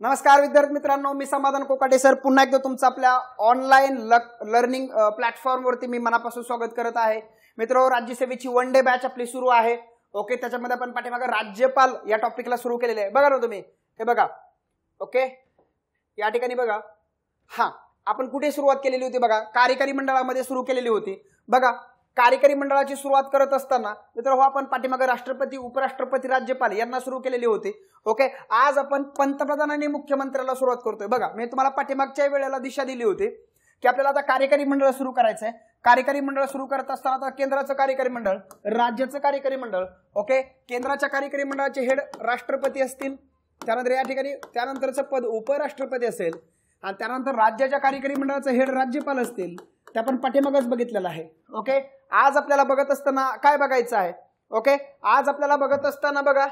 नमस्कार विद्यार्थी मित्रांनो, मी समाधान कोकाटे सर पुन्हा एकदा तुमचं आपल्या ऑनलाईन लर्निंग प्लॅटफॉर्मवरती मी मनापासून स्वागत करत आहे. मित्रो, राज्यसेवेची वन डे बॅच आपली सुरू आहे. ओके, त्याच्यामध्ये आपण पाठीमागे राज्यपाल या टॉपिकला सुरू केलेले आहे. बघा ना तुम्ही, हे बघा. ओके, या ठिकाणी बघा. हा, आपण कुठे सुरुवात केलेली होती बघा, कार्यकारी मंडळामध्ये सुरू केलेली होती. बघा, कार्यकारी मंडळाची सुरुवात करत असताना मित्रांनो आपण पाठीमागे राष्ट्रपती, उपराष्ट्रपती, राज्यपाल यांना सुरू केलेली होती. ओके, आज आपण पंतप्रधान आणि मुख्यमंत्र्याला सुरुवात करतोय. बघा, मी तुम्हाला पाठीमागच्या वेळेला दिशा दिली होती की आपल्याला आता कार्यकारी मंडळ सुरू करायचं आहे. कार्यकारी मंडळ सुरू करत असताना आता केंद्राचं कार्यकारी मंडळ, राज्याचं कार्यकारी मंडळ. ओके, केंद्राच्या कार्यकारी मंडळाचे हेड राष्ट्रपती असतील, त्यानंतर या ठिकाणी त्यानंतरचं पद उपराष्ट्रपती असेल आणि त्यानंतर राज्याच्या कार्यकारी मंडळाचं हेड राज्यपाल असतील. ते आपण पाठीमागच बघितलेलं आहे. ओके, आज आपल्याला बघत असताना काय बघायचं आहे? ओके, आज आपल्याला बघत असताना बघा,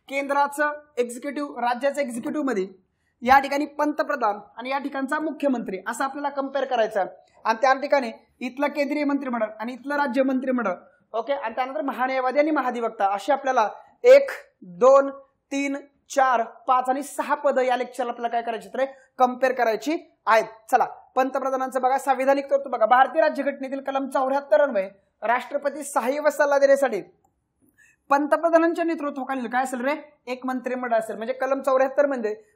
केंद्राचं एक्झिक्युटिव्ह, राज्याचं एक्झिक्युटिव्ह मध्ये या ठिकाणी पंतप्रधान आणि या ठिकाणचा मुख्यमंत्री असं आपल्याला कंपेअर करायचं आहे. आणि त्या ठिकाणी इथलं केंद्रीय मंत्रिमंडळ आणि इथलं राज्य मंत्रिमंडळ. ओके, आणि त्यानंतर महान्यायवादी आणि महाधिवक्ता अशी आपल्याला 1, 2, 3, 4, 5 आणि 6 पद या लेक्चरला आपल्याला काय करायची तर कंपेअर करायची आहेत. चला, पंतप्रधानांचं बघा, संविधानिक तरतूद बघा, भारतीय राज्यघटनेतील कलम 74 अन्वये राष्ट्रपती सहाय्य व सल्ला देण्यासाठी पंतप्रधानांच्या नेतृत्वाखाली काय असेल रे, एक मंत्रिमंडळ असेल. म्हणजे कलम 74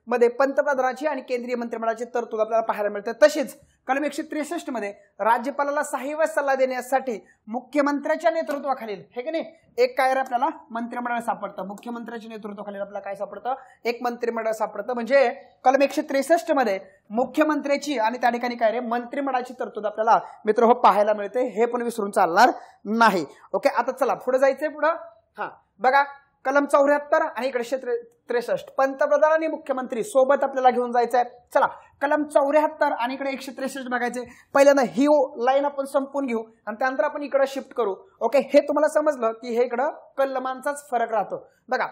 मध्ये पंतप्रधानाची आणि केंद्रीय मंत्रिमंडळाची तरतूद आपल्याला पाहायला मिळते. तशीच कलम 163 मध्ये राज्यपालाला सहाय्य व सल्ला देण्यासाठी मुख्यमंत्र्याच्या नेतृत्वाखालील हे की नाही एक काय रे आपल्याला मंत्रिमंडळ सापडतं. मुख्यमंत्र्याच्या नेतृत्वाखालील आपल्याला काय सापडतं, एक मंत्रिमंडळ सापडतं. म्हणजे कलम 163 मध्ये मुख्यमंत्र्याची आणि त्या ठिकाणी काय रे मंत्रिमंडळाची तरतूद आपल्याला मित्र हो पाहायला मिळते. हे पण विसरून चालणार नाही. ओके, आता चला पुढे जायचंय. पुढं हा बघा, कलम 74 आणि इकडे 163 पंतप्रधान आणि मुख्यमंत्री सोबत आपल्याला घेऊन जायचं आहे. चला, कलम 74 आणि इकडे 163 बघायचे. पहिल्यांदा ही लाईन आपण संपून घेऊ आणि त्यानंतर आपण इकडे शिफ्ट करू. ओके, हे तुम्हाला समजलं की हे इकडं कलमांचाच फरक राहतो. बघा,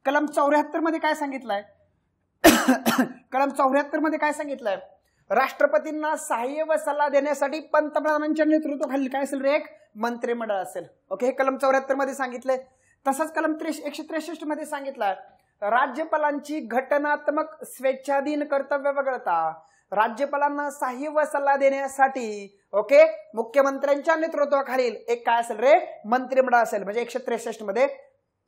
कलम 74 मध्ये काय सांगितलंय कलम 74 मध्ये काय सांगितलंय, राष्ट्रपतींना सहाय्य व सल्ला देण्यासाठी पंतप्रधानांच्या नेतृत्वाखाली काय असेल रे, एक मंत्रिमंडळ असेल. ओके, हे कलम 74 मध्ये सांगितलंय. तसंच कलम 163 मध्ये सांगितलंय, राज्यपालांची घटनात्मक स्वेच्छाधीन कर्तव्य वगळता राज्यपालांना सहाय्य व सल्ला देण्यासाठी ओके मुख्यमंत्र्यांच्या नेतृत्वाखालील एक काय असेल रे, मंत्रिमंडळ असेल. म्हणजे 163 मध्ये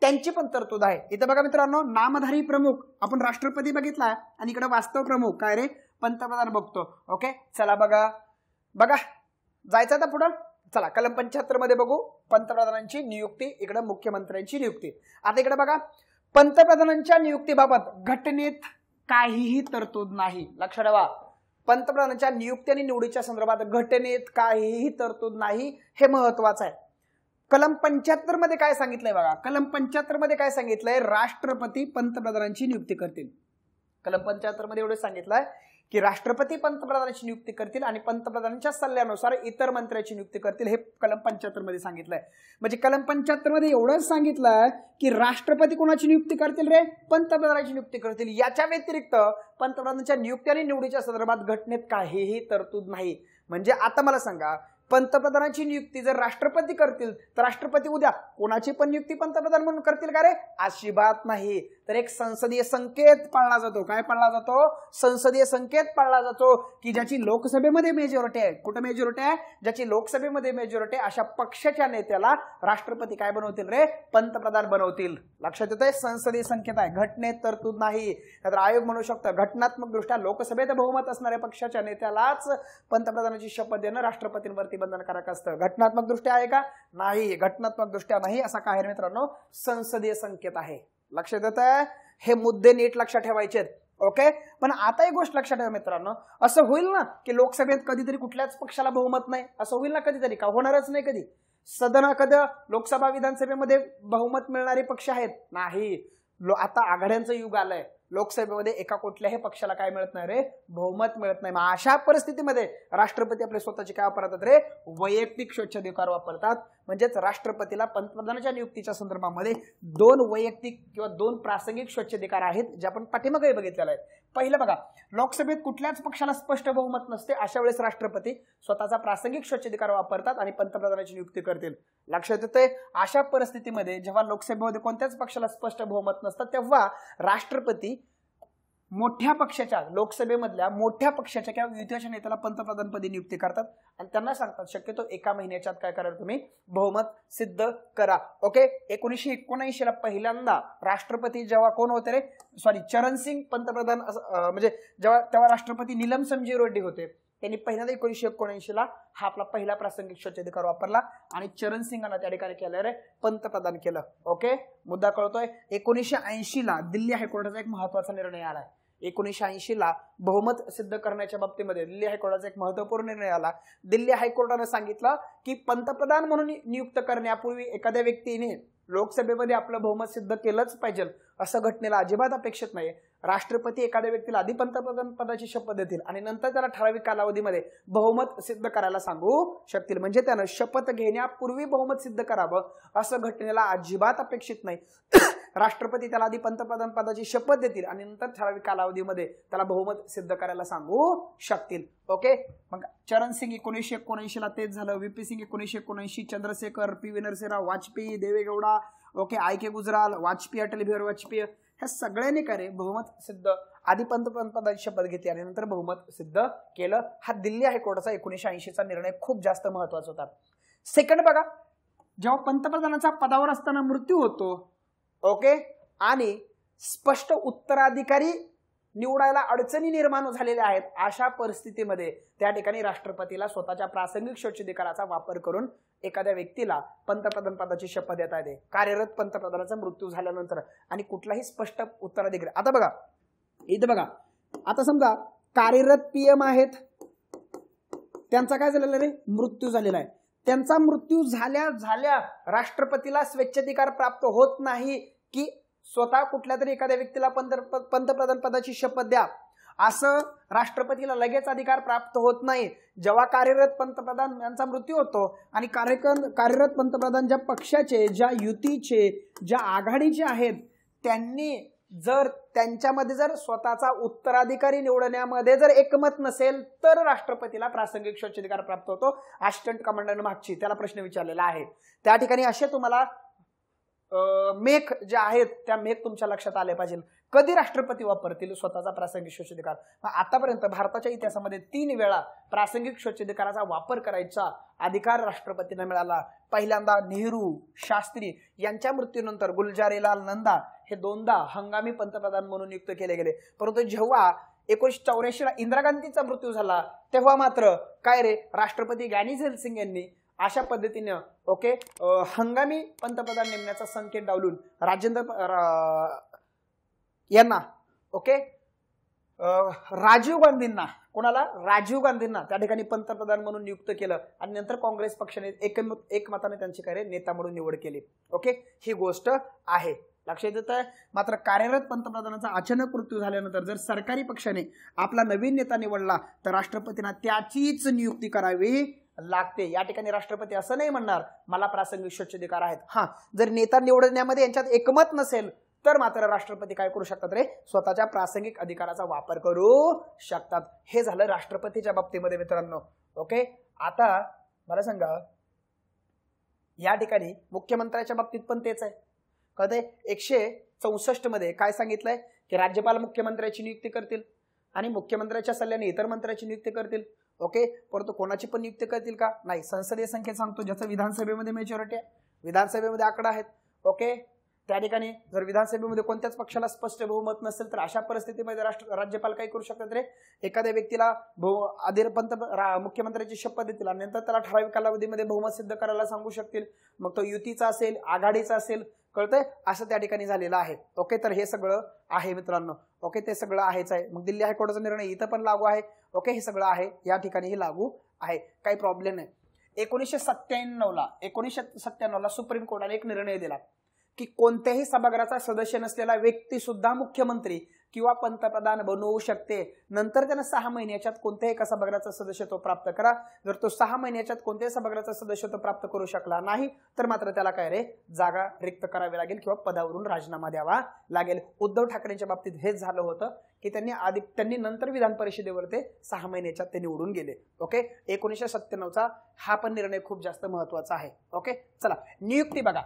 त्यांची पण तरतूद आहे. इथं बघा मित्रांनो, नामधारी प्रमुख आपण राष्ट्रपती बघितला आणि इकडे वास्तव प्रमुख काय रे, पंतप्रधान बघतो. ओके, चला बघा बघा जायचं आता पुढं. चला, कलम 75 मध्ये बघू, पंतप्रधानांची नियुक्ती, इकडे मुख्यमंत्र्यांची नियुक्ती. आता इकडे बघा, पंतप्रधानांच्या नियुक्तीबाबत घटनेत काहीही तरतूद नाही. लक्षात ठेवा, पंतप्रधानांच्या नियुक्ती आणि निवडीच्या संदर्भात घटनेत काहीही तरतूद नाही. हे महत्वाचं आहे. कलम 75 मध्ये काय सांगितलंय बघा, कलम 75 मध्ये काय सांगितलंय, राष्ट्रपती पंतप्रधानांची नियुक्ती करतील. कलम 75 मध्ये एवढं सांगितलंय की राष्ट्रपती पंतप्रधानाची नियुक्ती करतील आणि पंतप्रधानांच्या सल्ल्यानुसार इतर मंत्र्याची नियुक्ती करतील. हे कलम 75 मध्ये सांगितलंय. म्हणजे कलम 75 मध्ये एवढंच सांगितलंय की राष्ट्रपती कोणाची नियुक्ती करतील रे, पंतप्रधानाची नियुक्ती करतील. याच्या व्यतिरिक्त पंतप्रधानांच्या नियुक्ती आणि निवडीच्या संदर्भात घटनेत काहीही तरतूद नाही. म्हणजे आता मला सांगा, पंतप्रधानाची नियुक्ती जर राष्ट्रपती करतील तर राष्ट्रपती उद्या कोणाची पण नियुक्ती पंतप्रधान म्हणून करतील का रे, अजिबात नाही. तर एक संसदीय संकेत पाळला जातो. काय पाळला जातो, संसदीय संकेत पाळला जातो की ज्याची लोकसभेमध्ये मेजॉरिटी आहे. कुठं मेजॉरिटी आहे, ज्याची लोकसभेमध्ये मेजॉरिटी आहे अशा पक्षाच्या नेत्याला राष्ट्रपती काय बनवतील रे, पंतप्रधान बनवतील. लक्षात येतंय, संसदीय संकेत आहे, घटनेत तरतूद नाही. तर आयोग म्हणू शकतो घटनात्मक दृष्ट्या लोकसभेत बहुमत असणाऱ्या पक्षाच्या नेत्यालाच पंतप्रधानाची शपथ देणं राष्ट्रपतींवरती बंधनकारक असतं. घटनात्मक दृष्ट्या आहे का, नाही, घटनात्मक दृष्ट्या नाही. असा काय मित्रांनो, संसदीय संकेत आहे. लक्षात येत आहे, हे मुद्दे नीट लक्षात ठेवायचे. ओके, पण आता एक गोष्ट लक्षात ठेवा मित्रांनो, असं होईल ना की लोकसभेत कधीतरी कुठल्याच पक्षाला बहुमत नाही, असं होईल ना कधीतरी, का होणारच नाही कधी. सदन कधी लोकसभा विधानसभेमध्ये बहुमत मिळणारे पक्ष आहेत नाही. आता आघाड्यांचं युग आलंय, लोकसभेमध्ये एका कुठल्याही पक्षाला काय मिळत नाही रे, बहुमत मिळत नाही. मग अशा परिस्थितीमध्ये राष्ट्रपती आपले स्वतःचे काय वापरतात रे, वैयक्तिक स्वेच्छाधिकार वापरतात. म्हणजेच राष्ट्रपतीला पंतप्रधानाच्या नियुक्तीच्या संदर्भामध्ये 2 वैयक्तिक किंवा 2 प्रासंगिक स्वेच्छाधिकार आहेत, जे आपण पाठीमागे बघितलेलं आहे. पहिलं बघा, लोकसभेत कुठल्याच पक्षाला स्पष्ट बहुमत नसते, अशा वेळेस राष्ट्रपती स्वतःचा प्रासंगिक स्वेच्छाधिकार वापरतात आणि पंतप्रधानाची नियुक्ती करतील. लक्षात येते, अशा परिस्थितीमध्ये जेव्हा लोकसभेमध्ये कोणत्याच पक्षाला स्पष्ट बहुमत नसतं तेव्हा राष्ट्रपती मोठ्या पक्षाच्या लोकसभेमधल्या मोठ्या पक्षाच्या किंवा युतीच्या नेत्याला पंतप्रधानपदी नियुक्ती करतात आणि त्यांना सांगतात शक्यतो 1 महिन्याच्यात काय करा तुम्ही बहुमत सिद्ध करा. ओके. 1979 ला पहिल्यांदा राष्ट्रपती जेव्हा कोण होते रे, चरण सिंग पंतप्रधान, म्हणजे तेव्हा राष्ट्रपती नीलम संजीव रेड्डी होते. त्यांनी पहिल्यांदा 1979 ला हा आपला पहिला प्रासंगिक स्वच्छाधिकार वापरला आणि चरण सिंगांना त्या ठिकाणी केलं रे पंतप्रधान केलं. ओके. मुद्दा कळतोय. 1980 ला दिल्ली हायकोर्टाचा एक महत्वाचा निर्णय आला. 1980 ला बहुमत सिद्ध करण्याच्या बाबतीमध्ये दिल्ली हायकोर्टाचा एक महत्वपूर्ण निर्णय आला. दिल्ली हायकोर्टाने सांगितलं की पंतप्रधान म्हणून नियुक्त करण्यापूर्वी एखाद्या व्यक्तीने लोकसभेमध्ये आपलं बहुमत सिद्ध केलंच पाहिजे असं घटनेला अजिबात अपेक्षित नाही. राष्ट्रपती एखाद्या व्यक्तीला आधी पंतप्रधान पदाची शपथ देतील आणि नंतर त्याला ठराविक कालावधीमध्ये बहुमत सिद्ध करायला सांगू शकतील. म्हणजे त्यानं शपथ घेण्यापूर्वी बहुमत सिद्ध करावं असं घटनेला अजिबात अपेक्षित नाही. राष्ट्रपती त्याला आधी पंतप्रधान पदाची शपथ देतील आणि नंतर ठराविक कालावधीमध्ये त्याला बहुमत सिद्ध करायला सांगू शकतील. ओके. मग चरण सिंग 1979 ला तेच झालं. व्हीपी सिंग 1979, चंद्रशेखर, पी नरसिंहराव, वाजपेयी, देवेगौडा, ओके, आय.के. गुजराल, वाजपेयी, अटल बिहारी वाजपेयी, ह्या सगळ्यांनी काय रे बहुमत सिद्ध आधी पंतप्रधान पदाची शपथ घेतली आणि नंतर बहुमत सिद्ध केलं. हा दिल्ली हायकोर्टाचा 1980 चा निर्णय खूप जास्त महत्वाचा होता. सेकंड बघा, जेव्हा पंतप्रधानाचा पदावर असताना मृत्यू होतो, ओके, आणि स्पष्ट उत्तराधिकारी निवडायला अडचणी निर्माण झालेल्या आहेत, अशा परिस्थितीमध्ये त्या ठिकाणी राष्ट्रपतीला स्वतःच्या प्रासंगिक स्वच्छाधिकाराचा वापर करून एखाद्या व्यक्तीला पंतप्रधान पदाची शपथ देता येते कार्यरत पंतप्रधानाचा मृत्यू झाल्यानंतर आणि कुठलाही स्पष्ट उत्तराधिकारी. आता बघा इथं बघा, आता समजा कार्यरत पीएम आहेत, त्यांचा काय झालेला रे मृत्यू झालेला आहे. त्यांचा मृत्यू झाल्या राष्ट्रपतीला स्वेच्छाधिकार प्राप्त होत नाही की स्वतः कुठल्या तरी एखाद्या व्यक्तीला पंतप्रधान पदाची शपथ द्या असं राष्ट्रपतीला लगेच अधिकार प्राप्त होत नाही. जेव्हा कार्यरत पंतप्रधान यांचा मृत्यू होतो आणि कार्यरत पंतप्रधान ज्या पक्षाचे, ज्या युतीचे, ज्या आघाडीचे आहेत, त्यांनी जर त्यांच्यामध्ये जर स्वतःचा उत्तराधिकारी निवडण्यामध्ये जर एकमत नसेल तर राष्ट्रपतीला प्रासंगिक स्वच्छाधिकार प्राप्त होतो. असिस्टंट कमांडर मागची त्याला प्रश्न विचारलेला आहे. त्या ठिकाणी असे तुम्हाला मेक जे आहेत त्या मेक तुमच्या लक्षात आले पाहिजे. कधी राष्ट्रपती वापरतील स्वतःचा प्रासंगिक स्वच्छाधिकार? आतापर्यंत भारताच्या इतिहासामध्ये 3 वेळा प्रासंगिक स्वच्छाधिकाराचा वापर करायचा अधिकार राष्ट्रपतींना मिळाला. पहिल्यांदा नेहरू, शास्त्री यांच्या मृत्यूनंतर गुलजारीलाल नंदा हे 2दा हंगामी पंतप्रधान म्हणून नियुक्त केले गेले. परंतु जेव्हा 1984 ला इंदिरा गांधींचा मृत्यू झाला तेव्हा मात्र काय रे राष्ट्रपती ज्ञानी झैल सिंग यांनी अशा पद्धतीने ओके हंगामी पंतप्रधान नेमण्याचा संकेत डावलून यांना ओके राजीव गांधींना, कोणाला राजीव गांधींना त्या ठिकाणी पंतप्रधान म्हणून नियुक्त केलं आणि नंतर काँग्रेस पक्षाने एकमताने त्यांची काय नेता म्हणून निवड केली. ओके, ही गोष्ट आहे लक्षात येत आहे. मात्र कार्यरत पंतप्रधानाचा अचानक मृत्यू झाल्यानंतर जर सरकारी पक्षाने आपला नवीन नेता निवडला तर राष्ट्रपतींना त्याचीच नियुक्ती करावी लागते. या ठिकाणी राष्ट्रपती असं नाही म्हणणार मला प्रासंगिक स्वच्छाधिकार आहेत. हा, जर नेता निवडण्यामध्ये यांच्यात एकमत नसेल तर मात्र राष्ट्रपती काय करू शकतात रे स्वतःच्या प्रासंगिक अधिकाराचा वापर करू शकतात. हे झालं राष्ट्रपतीच्या बाबतीमध्ये मित्रांनो. ओके, आता मला सांगा या ठिकाणी मुख्यमंत्र्याच्या बाबतीत पण तेच आहे. कळतंय 164 मध्ये काय सांगितलंय की राज्यपाल मुख्यमंत्र्याची नियुक्ती करतील आणि मुख्यमंत्र्याच्या सल्ल्याने इतर मंत्र्याची नियुक्ती करतील. ओके, परंतु कोणाची पण नियुक्ती करतील का? नाही. संसदीय संख्येत सांगतो ज्याचं विधानसभेमध्ये मेजॉरिटी आहे, विधानसभेमध्ये आकडा आहेत. ओके, त्या ठिकाणी जर विधानसभेमध्ये कोणत्याच पक्षाला स्पष्ट बहुमत नसेल तर अशा परिस्थितीमध्ये राज्यपाल काय करू शकतात रे एखाद्या व्यक्तीला आधी मुख्यमंत्र्याची शपथ देतील आणि नंतर त्याला ठराविक कालावधीमध्ये बहुमत सिद्ध करायला सांगू शकतील. मग तो युतीचा असेल, आघाडीचा असेल, कळतंय असं त्या ठिकाणी झालेलं आहे. ओके, तर हे सगळं आहे मित्रांनो. ओके, ते सगळं आहेच आहे. मग दिल्ली हायकोर्टाचा निर्णय इथं पण लागू आहे. ओके, हे सगळं आहे या ठिकाणी लागू आहे, काही प्रॉब्लेम नाही. 1997 ला सुप्रीम कोर्टाने एक निर्णय दिला की कोणत्याही सभागृहाचा सदस्य नसलेला व्यक्ती सुद्धा मुख्यमंत्री किंवा पंतप्रधान बनवू शकते. नंतर त्यानं 6 महिन्याच्यात कोणत्याही एका सभागृहाचा सदस्यत्व प्राप्त करा. जर तो 6 महिन्याच्यात कोणत्याही सभागृहाचा सदस्यत्व प्राप्त करू शकला नाही तर मात्र त्याला काय रे जागा रिक्त करावी लागेल किंवा पदावरून राजीनामा द्यावा लागेल. उद्धव ठाकरेंच्या बाबतीत हेच झालं होतं की त्यांनी नंतर विधान परिषदेवर ते 6 महिन्याच्यात ते निवडून गेले. ओके, 1997चा हा पण निर्णय खूप जास्त महत्वाचा आहे. ओके, चला नियुक्ती बघा.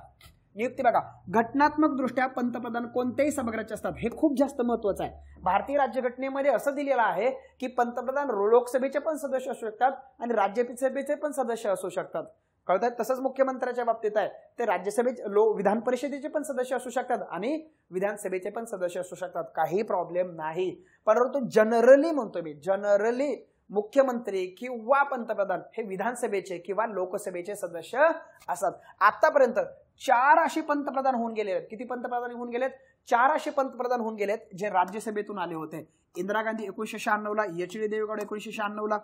नियुक्ती बघा, घटनात्मक दृष्ट्या पंतप्रधान कोणत्याही सभागृहाचे असतात, हे खूप जास्त महत्वाचं आहे. भारतीय राज्यघटनेमध्ये असं दिलेलं आहे की पंतप्रधान लोकसभेचे पण सदस्य असू शकतात आणि राज्यसभेचे पण सदस्य असू शकतात. कळतात? तसंच मुख्यमंत्र्याच्या बाबतीत आहे, ते राज्यसभेचे विधान परिषदेचे पण सदस्य असू शकतात आणि विधानसभेचे पण सदस्य असू शकतात, काही प्रॉब्लेम नाही. परंतु जनरली म्हणतो मी, जनरली मुख्यमंत्री किंवा पंतप्रधान हे विधानसभेचे किंवा लोकसभेचे सदस्य असतात. आतापर्यंत 4 असे पंतप्रधान होऊन गेले आहेत. किती पंतप्रधान होऊन गेलेत? 4 असे पंतप्रधान होऊन गेलेत जे राज्यसभेतून आले होते. इंदिरा गांधी 1996 ला, एच.डी. देवेगौडा 1996 ला,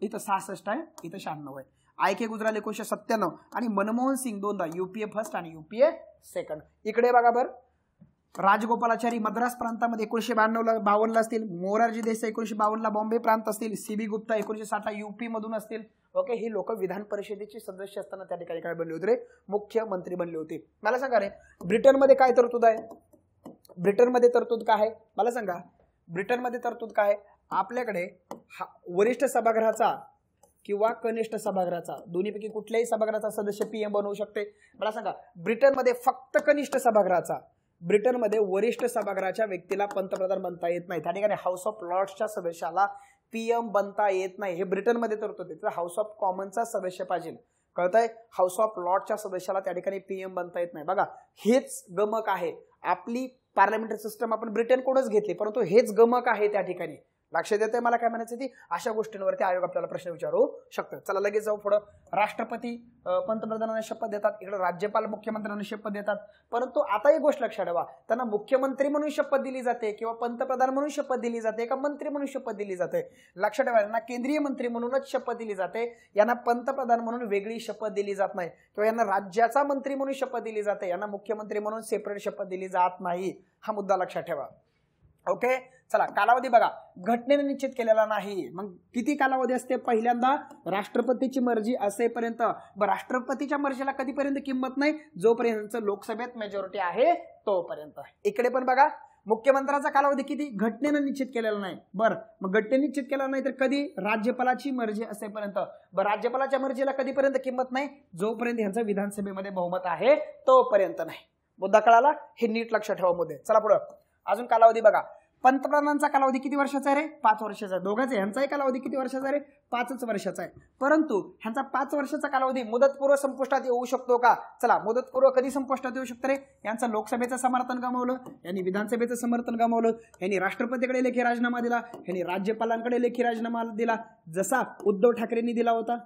इथं 66 आहे, इथं 96 आहे. I.K. गुजराल 1997 आणि मनमोहन सिंग 2दा, UPA फर्स्ट आणि UPA सेकंड. इकडे बघा बर, राजगोपालाचारी मद्रास प्रांतामध्ये 1952 असतील, मोरारजी देसाई 1952 बॉम्बे प्रांत असतील, CB गुप्ता 1960 UP मधून असतील. ओके, ही लोक विधान परिषदेचे सदस्य असताना त्या ठिकाणी काय बनले होते रे? मुख्यमंत्री बनले होते. मला सांगा रे, ब्रिटनमध्ये काय तरतूद आहे? ब्रिटनमध्ये तरतूद काय आहे मला सांगा? ब्रिटनमध्ये तरतूद काय आहे? आपल्याकडे वरिष्ठ सभागृहाचा किंवा कनिष्ठ सभागृहाचा, दोन्हीपैकी कुठल्याही सभागृहाचा सदस्य PM बनवू शकते. मला सांगा, ब्रिटनमध्ये फक्त कनिष्ठ सभागृहाचा, ब्रिटनमध्ये वरिष्ठ सभागृहाच्या व्यक्तीला पंतप्रधान बनता येत नाही. त्या ठिकाणी हाऊस ऑफ लॉर्ड्सच्या सदस्याला PM बनता येत नाही. हे ब्रिटनमध्ये तरतूद आहे. तर हाऊस ऑफ कॉमनचा सदस्य पाहिजे. कळतंय? हाऊस ऑफ लॉर्डच्या सदस्याला त्या ठिकाणी PM बनता येत नाही. बघा, हेच गमक आहे. आपली पार्लमेंटरी सिस्टम आपण ब्रिटनकडूनच घेतली, परंतु हेच गमक आहे त्या ठिकाणी. लक्षात येते मला काय म्हणायचं? ती अशा गोष्टींवरती आयोग आपल्याला प्रश्न विचारू शकतो. चला लगेच जाऊ पुढे. राष्ट्रपती पंतप्रधानांना शपथ देतात, इकडे राज्यपाल मुख्यमंत्र्यांना शपथ देतात. परंतु आता एक गोष्ट लक्षात ठेवा, त्यांना मुख्यमंत्री म्हणून शपथ दिली जाते किंवा पंतप्रधान म्हणून शपथ दिली जाते का मंत्री म्हणून शपथ दिली जाते? लक्षात ठेवा, यांना केंद्रीय मंत्री म्हणूनच शपथ दिली जाते. यांना पंतप्रधान म्हणून वेगळी शपथ दिली जात नाही किंवा यांना राज्याचा मंत्री म्हणून शपथ दिली जाते. यांना मुख्यमंत्री म्हणून सेपरेट शपथ दिली जात नाही. हा मुद्दा लक्षात ठेवा. ओके, चला कालावधी बघा, घटनेने निश्चित केलेला नाही. मग किती कालावधी असते? पहिल्यांदा राष्ट्रपतीची मर्जी असेपर्यंत. राष्ट्रपतीच्या मर्जीला कधीपर्यंत किंमत नाही? जोपर्यंत लोकसभेत मेजॉरिटी आहे तोपर्यंत. इकडे पण बघा, मुख्यमंत्र्याचा कालावधी किती? घटनेने निश्चित केलेला नाही. बरं, मग घटने निश्चित केला नाही तर कधी? राज्यपालाची मर्जी असेपर्यंत. बरं, राज्यपालाच्या मर्जीला कधीपर्यंत किंमत नाही? जोपर्यंत यांचं विधानसभेमध्ये बहुमत आहे तोपर्यंत नाही. मुद्दा कळाला? हे नीट लक्षात ठेवा मुद्दे. चला पुढे. अजून कालावधी बघा, पंतप्रधानांचा कालावधी किती वर्षाचा आहे रे? 5 वर्षाचा आहे. दोघांचा ह्यांचाही कालावधी किती वर्षाचा आहे रे? 5 वर्षाचा आहे. परंतु ह्यांचा 5 वर्षाचा कालावधी मुदतपूर्व संपुष्टात येऊ शकतो का? चला, मुदतपूर्व कधी संपुष्टात येऊ शकतो रे? यांचं लोकसभेचं समर्थन गमावलं, यांनी विधानसभेचं समर्थन गमावलं, यांनी राष्ट्रपतीकडे लेखी राजीनामा दिला, यांनी राज्यपालांकडे लेखी राजीनामा दिला, जसा उद्धव ठाकरेंनी दिला होता.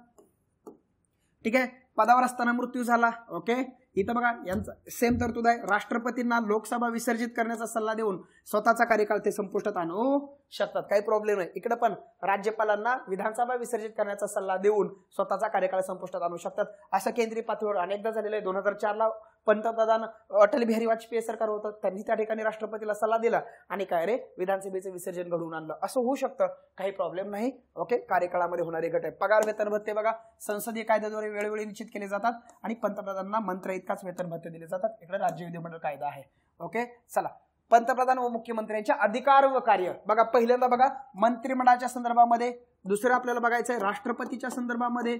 ठीक आहे, पदावर असताना मृत्यू झाला. ओके, इथं बघा यांचा सेम तरतूद आहे. राष्ट्रपतींना लोकसभा विसर्जित करण्याचा सल्ला देऊन स्वतःचा कार्यकाळ ते संपुष्टात आणू शकतात, काही प्रॉब्लेम नाही. इकडे पण राज्यपालांना विधानसभा विसर्जित करण्याचा सल्ला देऊन स्वतःचा कार्यकाळ संपुष्टात आणू शकतात. असं केंद्रीय पातळीवर अनेकदा झालेलं आहे. 2004 ला पंतप्रधान अटल बिहारी वाजपेयी सरकार होतं, त्यांनी त्या ठिकाणी राष्ट्रपतीला सल्ला दिला आणि काय रे, विधानसभेचं विसर्जन घडवून आणलं. असं होऊ शकतं, काही प्रॉब्लेम नाही. ओके, कार्यकाळामध्ये होणारे घट आहे. पगार वेतन भत्ते बघा, संसदीय कायद्याद्वारे वेळोवेळी निश्चित केले जातात आणि पंतप्रधानांना मंत्र इतकाच वेतन भत्ते दिले जातात. इकडे राज्य विधिमंडळ कायदा आहे. ओके, चला, पंतप्रधान व मुख्यमंत्र्यांचे अधिकार व कार्य बघा. पहिल्यांदा बघा मंत्रिमंडळाच्या संदर्भामध्ये, दुसरं आपल्याला बघायचंय राष्ट्रपतीच्या संदर्भामध्ये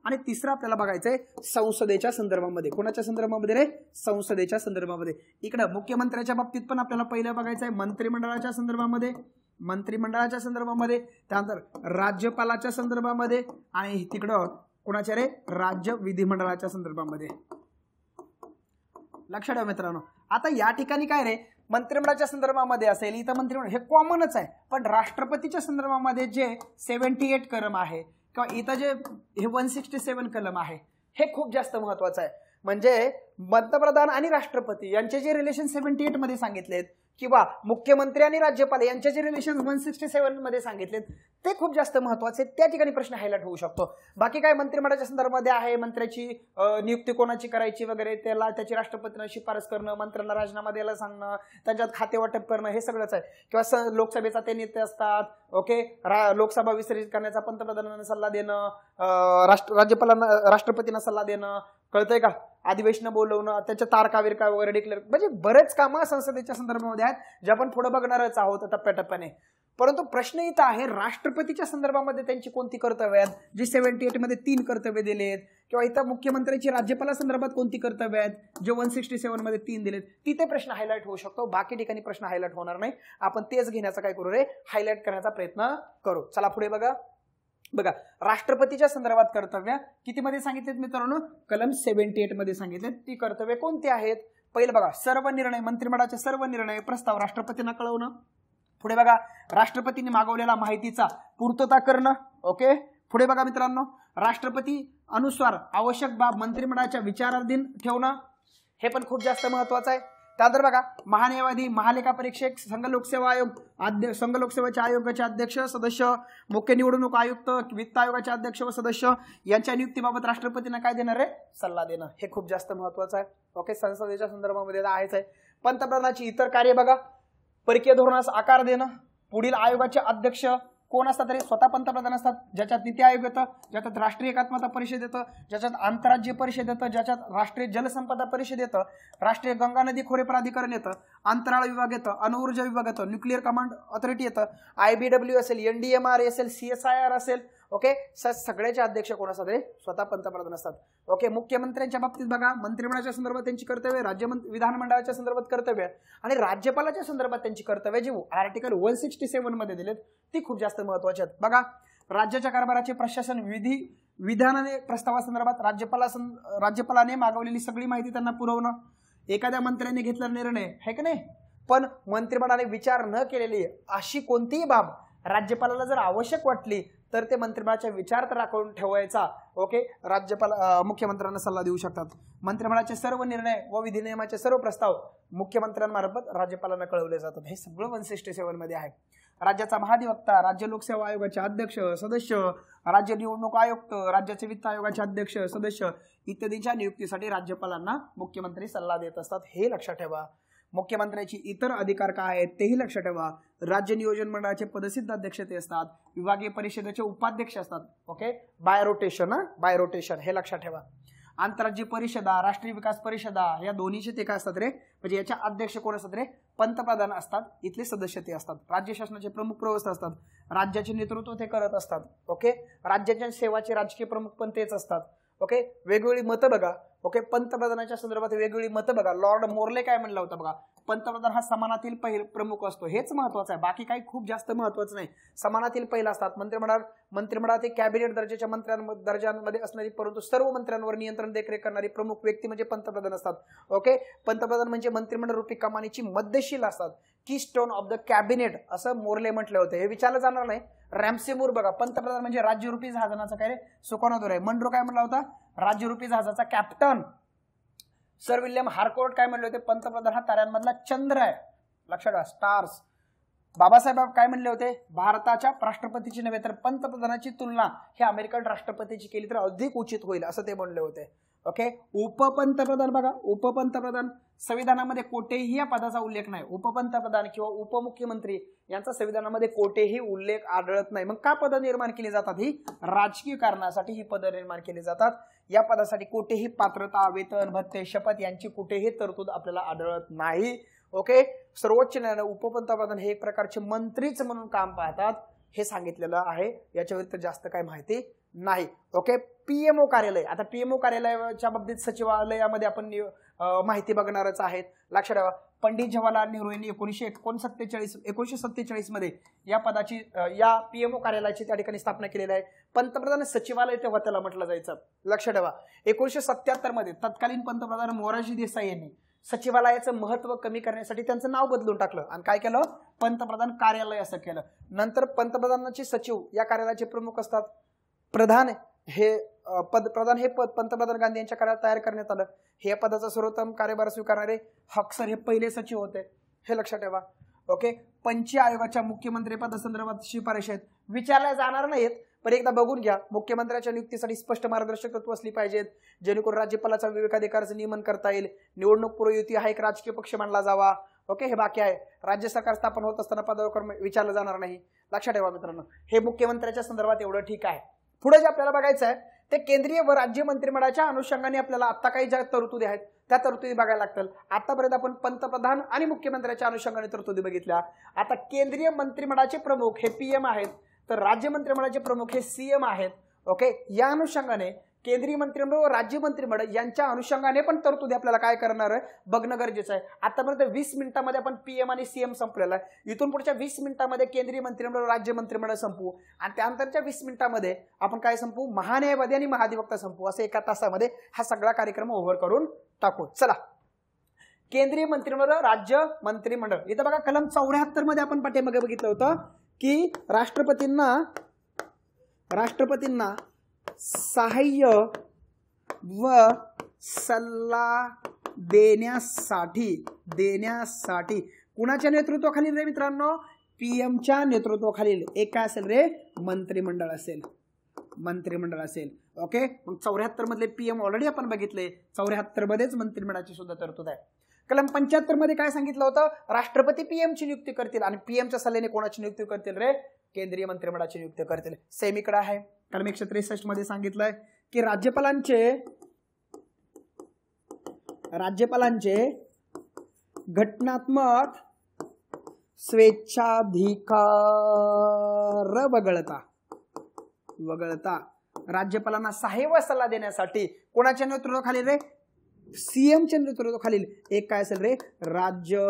आणि तिसरं आपल्याला बघायचंय संसदेच्या संदर्भामध्ये. कोणाच्या संदर्भामध्ये रे? संसदेच्या संदर्भामध्ये. इकडं मुख्यमंत्र्याच्या बाबतीत पण आपल्याला पहिलं बघायचंय मंत्रिमंडळाच्या संदर्भामध्ये, मंत्रिमंडळाच्या संदर्भामध्ये, त्यानंतर राज्यपालाच्या संदर्भामध्ये आणि तिकडं कोणाच्या रे? राज्य विधिमंडळाच्या संदर्भामध्ये. लक्षात ठेवा मित्रांनो. आता या ठिकाणी काय रे, मंत्रिमंडळाच्या संदर्भामध्ये असेल, इथं मंत्रिमंडळ हे कॉमनच आहे, पण राष्ट्रपतीच्या संदर्भामध्ये जे 78 कलम आहे किंवा इथं जे हे 167 कलम आहे, हे खूप जास्त महत्वाचं आहे. म्हणजे पंतप्रधान आणि राष्ट्रपती यांचे जे रिलेशन 78 मध्ये सांगितलेत किंवा मुख्यमंत्री आणि राज्यपाल यांचे जे रिलेशन 167 मध्ये सांगितलेत ते खूप जास्त महत्वाचे. त्या ठिकाणी प्रश्न हायलाइट होऊ शकतो. बाकी काय मंत्रिमंडळाच्या संदर्भामध्ये आहे, मंत्र्याची नियुक्ती कोणाची करायची वगैरे, त्याला त्याची राष्ट्रपतींना शिफारस करणं, मंत्र्यांना राजीनामा द्यायला सांगणं, त्यांच्यात खाते वाटप करणं, हे सगळंच आहे. किंवा लोकसभेचा ते नेते असतात. ओके, लोकसभा विसर्जित करण्याचा पंतप्रधानांना सल्ला देणं, राज्यपालांना राष्ट्रपतींना सल्ला देणं, कळतंय का? अधिवेशन बोलवणं, त्याच्या तारकाविरका वगैरे डिक्लेअर, म्हणजे बरेच कामं संसदेच्या संदर्भामध्ये आहेत जे आपण पुढे बघणारच आहोत टप्प्याटप्प्याने. परंतु प्रश्न इथं आहे राष्ट्रपतीच्या संदर्भामध्ये त्यांची कोणती कर्तव्य आहेत, जे 78 मध्ये 3 कर्तव्य दिलेत, किंवा इथं मुख्यमंत्र्यांची राज्यपाला संदर्भात कोणती कर्तव्य आहेत जे 167 मध्ये 3 दिलेत, तिथे प्रश्न हायलाइट होऊ शकतो. बाकी ठिकाणी प्रश्न हायलाइट होणार नाही. आपण तेच घेण्याचा काय करू रे, हायलाइट करण्याचा प्रयत्न करू. चला पुढे बघा. राष्ट्रपतीच्या संदर्भात कर्तव्य किती मध्ये सांगितलेत मित्रांनो, कलम 78 मध्ये सांगितलेत. ती कर्तव्य कोणती आहेत? पहिलं बघा, सर्व निर्णय, मंत्रिमंडळाचे सर्व निर्णय प्रस्ताव राष्ट्रपतींना कळवणं. पुढे बघा, राष्ट्रपतींनी मागवलेला माहितीचा पूर्तता करणं. ओके, पुढे बघा मित्रांनो, राष्ट्रपती अनुसार आवश्यक बाब मंत्रिमंडळाच्या विचाराधीन ठेवणं, हे पण खूप जास्त महत्वाचं आहे. त्यानंतर बघा, महान्यायवादी, महालेखा परीक्षक, संघ लोकसेवा आयोग, संघ लोकसेवेच्या आयोगाचे अध्यक्ष सदस्य, मुख्य निवडणूक आयुक्त, वित्त आयोगाचे अध्यक्ष व सदस्य यांच्या नियुक्तीबाबत राष्ट्रपतींना काय देणार आहे, सल्ला देणं. हे खूप जास्त महत्वाचं आहे. ओके, संसदेच्या संदर्भामध्ये आहेच आहे. पंतप्रधानाची इतर कार्य बघा, परकीय धोरणास आकार देणं. पुढील आयोगाचे अध्यक्ष कोण असतात तरी स्वतः पंतप्रधान असतात, ज्याच्यात नीती आयोग येतं, ज्याच्यात राष्ट्रीय एकात्मता परिषद येतं, ज्याच्यात आंतरराज्य परिषद येतं, ज्याच्यात राष्ट्रीय जलसंपदा परिषद येतं, राष्ट्रीय गंगा नदी खोरे प्राधिकरण येतं, अंतराळ विभाग येतं, अणुऊर्जा विभाग येतं, न्यूक्लिअर कमांड ऑथॉरिटी येतं, IBW असेल, NDMR असेल, CSIR असेल. ओके, सगळ्याचे अध्यक्ष कोण असतात, स्वतः पंतप्रधान असतात. ओके, मुख्यमंत्र्यांच्या बाबतीत बघा, मंत्रिमंडळाच्या संदर्भात त्यांची कर्तव्य, विधानमंडळाच्या संदर्भात कर्तव्य आणि राज्यपालाच्या संदर्भात त्यांची कर्तव्य जी आर्टिकल 167 मध्ये दिलेत ती खूप जास्त महत्वाची आहेत. बघा, राज्याच्या कारभाराचे प्रशासन विधानाने प्रस्तावासंदर्भात राज्यपालाने मागवलेली सगळी माहिती त्यांना पुरवणं. एखाद्या मंत्र्याने घेतलेला निर्णय आहे की नाही, पण मंत्रिमंडळाने विचार न केलेली अशी कोणतीही बाब राज्यपालाला जर आवश्यक वाटली तर ते मंत्रिमंडळाच्या विचार राखून ठेवायचा. ओके, मुख्यमंत्र्यांना सल्ला देऊ शकतात. मंत्रिमंडळाचे सर्व निर्णय व विधिनियमाचे सर्व प्रस्ताव मुख्यमंत्र्यांमार्फत राज्यपालांना कळवले जातात. हे सगळं 167 मध्ये आहे. राज्याचा महाधिवक्ता, राज्य लोकसेवा आयोगाचे अध्यक्ष सदस्य, राज्य निवडणूक आयुक्त, राज्याचे वित्त आयोगाचे अध्यक्ष सदस्य इत्यादींच्या नियुक्तीसाठी राज्यपालांना मुख्यमंत्री सल्ला देत असतात. हे लक्षात ठेवा. मुख्यमंत्र्यांची इतर अधिकार काय आहेत तेही लक्षात ठेवा. राज्य नियोजन मंडळाचे पदसिद्ध अध्यक्ष ते असतात, विभागीय परिषदेचे उपाध्यक्ष असतात. ओके, बाय रोटेशन हे लक्षात ठेवा. आंतरराज्य परिषदा, राष्ट्रीय विकास परिषदा या दोन्हीचे ते काय असतात रे, म्हणजे याच्या अध्यक्ष कोण असतात रे, पंतप्रधान असतात. इथले सदस्य ते असतात. राज्य शासनाचे प्रमुख प्रवक्ते असतात, राज्याचे नेतृत्व ते करत असतात. ओके, राज्याच्या सेवाचे राजकीय प्रमुख पण तेच असतात. ओके, वेगवेगळी मतं बघा. ओके, पंतप्रधानाच्या संदर्भात वेगवेगळी मतं बघा. लॉर्ड मोर्ले काय म्हणलं होतं बघा, पंतप्रधान हा समानातील प्रमुख असतो. हेच महत्वाचं आहे, बाकी काही खूप जास्त महत्वाचं नाही. समानातील पहिला असतात. मंत्रिमंडळात कॅबिनेट दर्जाच्या दर्जांमध्ये असणारी परंतु सर्व मंत्र्यांवर नियंत्रण देखरेख करणारी प्रमुख व्यक्ती म्हणजे पंतप्रधान असतात. ओके, पंतप्रधान म्हणजे मंत्रिमंडळ रूपी कमानीची मध्यशील असतात. की स्टोन ऑफ द कॅबिनेट असं मोर्ले म्हटले होते. हे विचारलं जाणार नाही. रॅम्से मूर बघा, पंतप्रधान म्हणजे राज्यरूपी जहाजाचा काय रे, सुकानोदर आहे. मनरो काय म्हणला होता, राज्यरूपी जहाजाचा कॅप्टन. सर विल्यम हार्कोर्ट काय म्हणले होते, पंतप्रधान हा ताऱ्यांमधला चंद्र आहे. लक्षात ठेवा, स्टार्स. बाबासाहेब काय म्हणले होते, भारताच्या राष्ट्रपतीची नव्हे तर पंतप्रधानाची तुलना हे अमेरिकन राष्ट्रपतीची केली तर अधिक उचित होईल असं ते म्हणले होते. ओके, उपपंतप्रधान बघा, उपपंतप्रधान संविधानामध्ये कोठेही या पदाचा उल्लेख नाही. उपपंतप्रधान किंवा उपमुख्यमंत्री यांचा संविधानामध्ये कोठेही उल्लेख आढळत नाही. मग का पद निर्माण केली जातात, ही राजकीय कारणासाठी ही पद निर्माण केली जातात. या पदासाठी कोठेही पात्रता, वेतन, भत्ते, शपथ यांची कुठेही तरतूद आपल्याला आढळत नाही. ओके, सर्वोच्च न्यायालय उपपंतप्रधान हे एक प्रकारचे मंत्रीच म्हणून काम पाहतात हे सांगितलेलं आहे. याच्या व्यतिरिक्त जास्त काही माहिती नाही. ओके, PMO कार्यालय. आता PMO कार्यालयाच्या बाबतीत सचिवालयामध्ये आपण माहिती बघणारच आहेत. लक्षात ठेवा, पंडित जवाहरलाल नेहरू यांनी 1947 मध्ये या पदाची या PMO कार्यालयाची त्या ठिकाणी स्थापना केलेली आहे. पंतप्रधान सचिवालय तेव्हा त्याला म्हटलं जायचं. लक्षात ठेवा, 1977 मध्ये तत्कालीन पंतप्रधान मोरारजी देसाई यांनी सचिवालयाचं महत्व कमी करण्यासाठी त्यांचं नाव बदलून टाकलं आणि काय केलं, पंतप्रधान कार्यालय असं केलं. नंतर पंतप्रधानाचे सचिव या कार्यालयाचे प्रमुख असतात. प्रधान हे पद पंतप्रधान गांधी यांच्या काळात तयार करण्यात आलं. हे पदाचा सर्वोत्तम कार्यभार स्वीकारणारे हक्सर हे पहिले सचिव होते. हे लक्षात ठेवा. ओके, पंच आयोगाच्या मुख्यमंत्री पदासंदर्भात शिफारशी आहेत, विचारल्या जाणार नाहीत पण एकदा बघून घ्या. मुख्यमंत्र्याच्या नियुक्तीसाठी स्पष्ट मार्गदर्शक तत्व असली पाहिजेत जेणेकरून राज्यपालाचा विवेकाधिकाराचं नियमन करता येईल. निवडणूक पूर्व युती हा एक राजकीय पक्ष मानला जावा. ओके, हे बाकी आहे. राज्य सरकार स्थापन होत असताना पदावर विचारलं जाणार नाही. लक्षात ठेवा मित्रांनो, हे मुख्यमंत्र्याच्या संदर्भात एवढं ठीक आहे. पुढे जे आपल्याला बघायचं आहे ते केंद्रीय व राज्य मंत्रिमंडळाच्या अनुषंगाने आपल्याला आता काही ज्या तरतुदी आहेत त्या तरतुदी बघायला लागतील. आतापर्यंत आपण पंतप्रधान आणि मुख्यमंत्र्यांच्या अनुषंगाने तरतुदी बघितल्या. आता केंद्रीय मंत्रिमंडळाचे प्रमुख हे पीएम आहेत, तर राज्य मंत्रिमंडळाचे प्रमुख हे सीएम आहेत. ओके, या अनुषंगाने केंद्रीय मंत्रिमंडळ व राज्य मंत्रिमंडळ यांच्या अनुषंगाने पण तरतुदी आपल्याला काय करणार आहे बघणं गरजेचं आहे. आतापर्यंत 20 मिनिटांमध्ये आपण पीएम आणि सीएम संपलेला आहे. इथून पुढच्या 20 मिनिटांमध्ये केंद्रीय मंत्रिमंडळ राज्य मंत्रिमंडळ संपवू आणि त्यानंतरच्या 20 मिनिटांमध्ये आपण काय संपवू, महान्यायवादी आणि महाधिवक्ता संपवू. असं एका तासामध्ये हा सगळा कार्यक्रम ओव्हर करून टाकू. चला, केंद्रीय मंत्रिमंडळ राज्य मंत्रिमंडळ इथं बघा कलम 74 मध्ये आपण पाठीमागे बघितलं होतं की राष्ट्रपतींना सहाय्य व सल्ला देण्यासाठी कुणाच्या नेतृत्वाखालील रे मित्रांनो, पीएमच्या नेतृत्वाखालील एक काय असेल रे, मंत्रिमंडळ असेल. ओके, मग 74 मधले पीएम ऑलरेडी आपण बघितले, 74 मध्येच मंत्रिमंडळाची सुद्धा तरतूद आहे. कलम 75 मध्ये काय सांगितलं होतं, राष्ट्रपती पीएमची नियुक्ती करतील आणि पीएमच्या सल्ल्याने कोणाची नियुक्ती करतील रे, केंद्रीय मंत्रिमंडळाची नियुक्ती करतील. सेम इकडे आहे. कलम 163 मध्ये सांगितलंय की राज्यपालांचे घटनात्मक स्वेच्छाधिकार वगळता राज्यपालांना सहाय्य व सल्ला देण्यासाठी कोणाच्या नेतृत्वाखाली रे, सीएमच्या नेतृत्वाखालील एक काय असेल रे, राज्य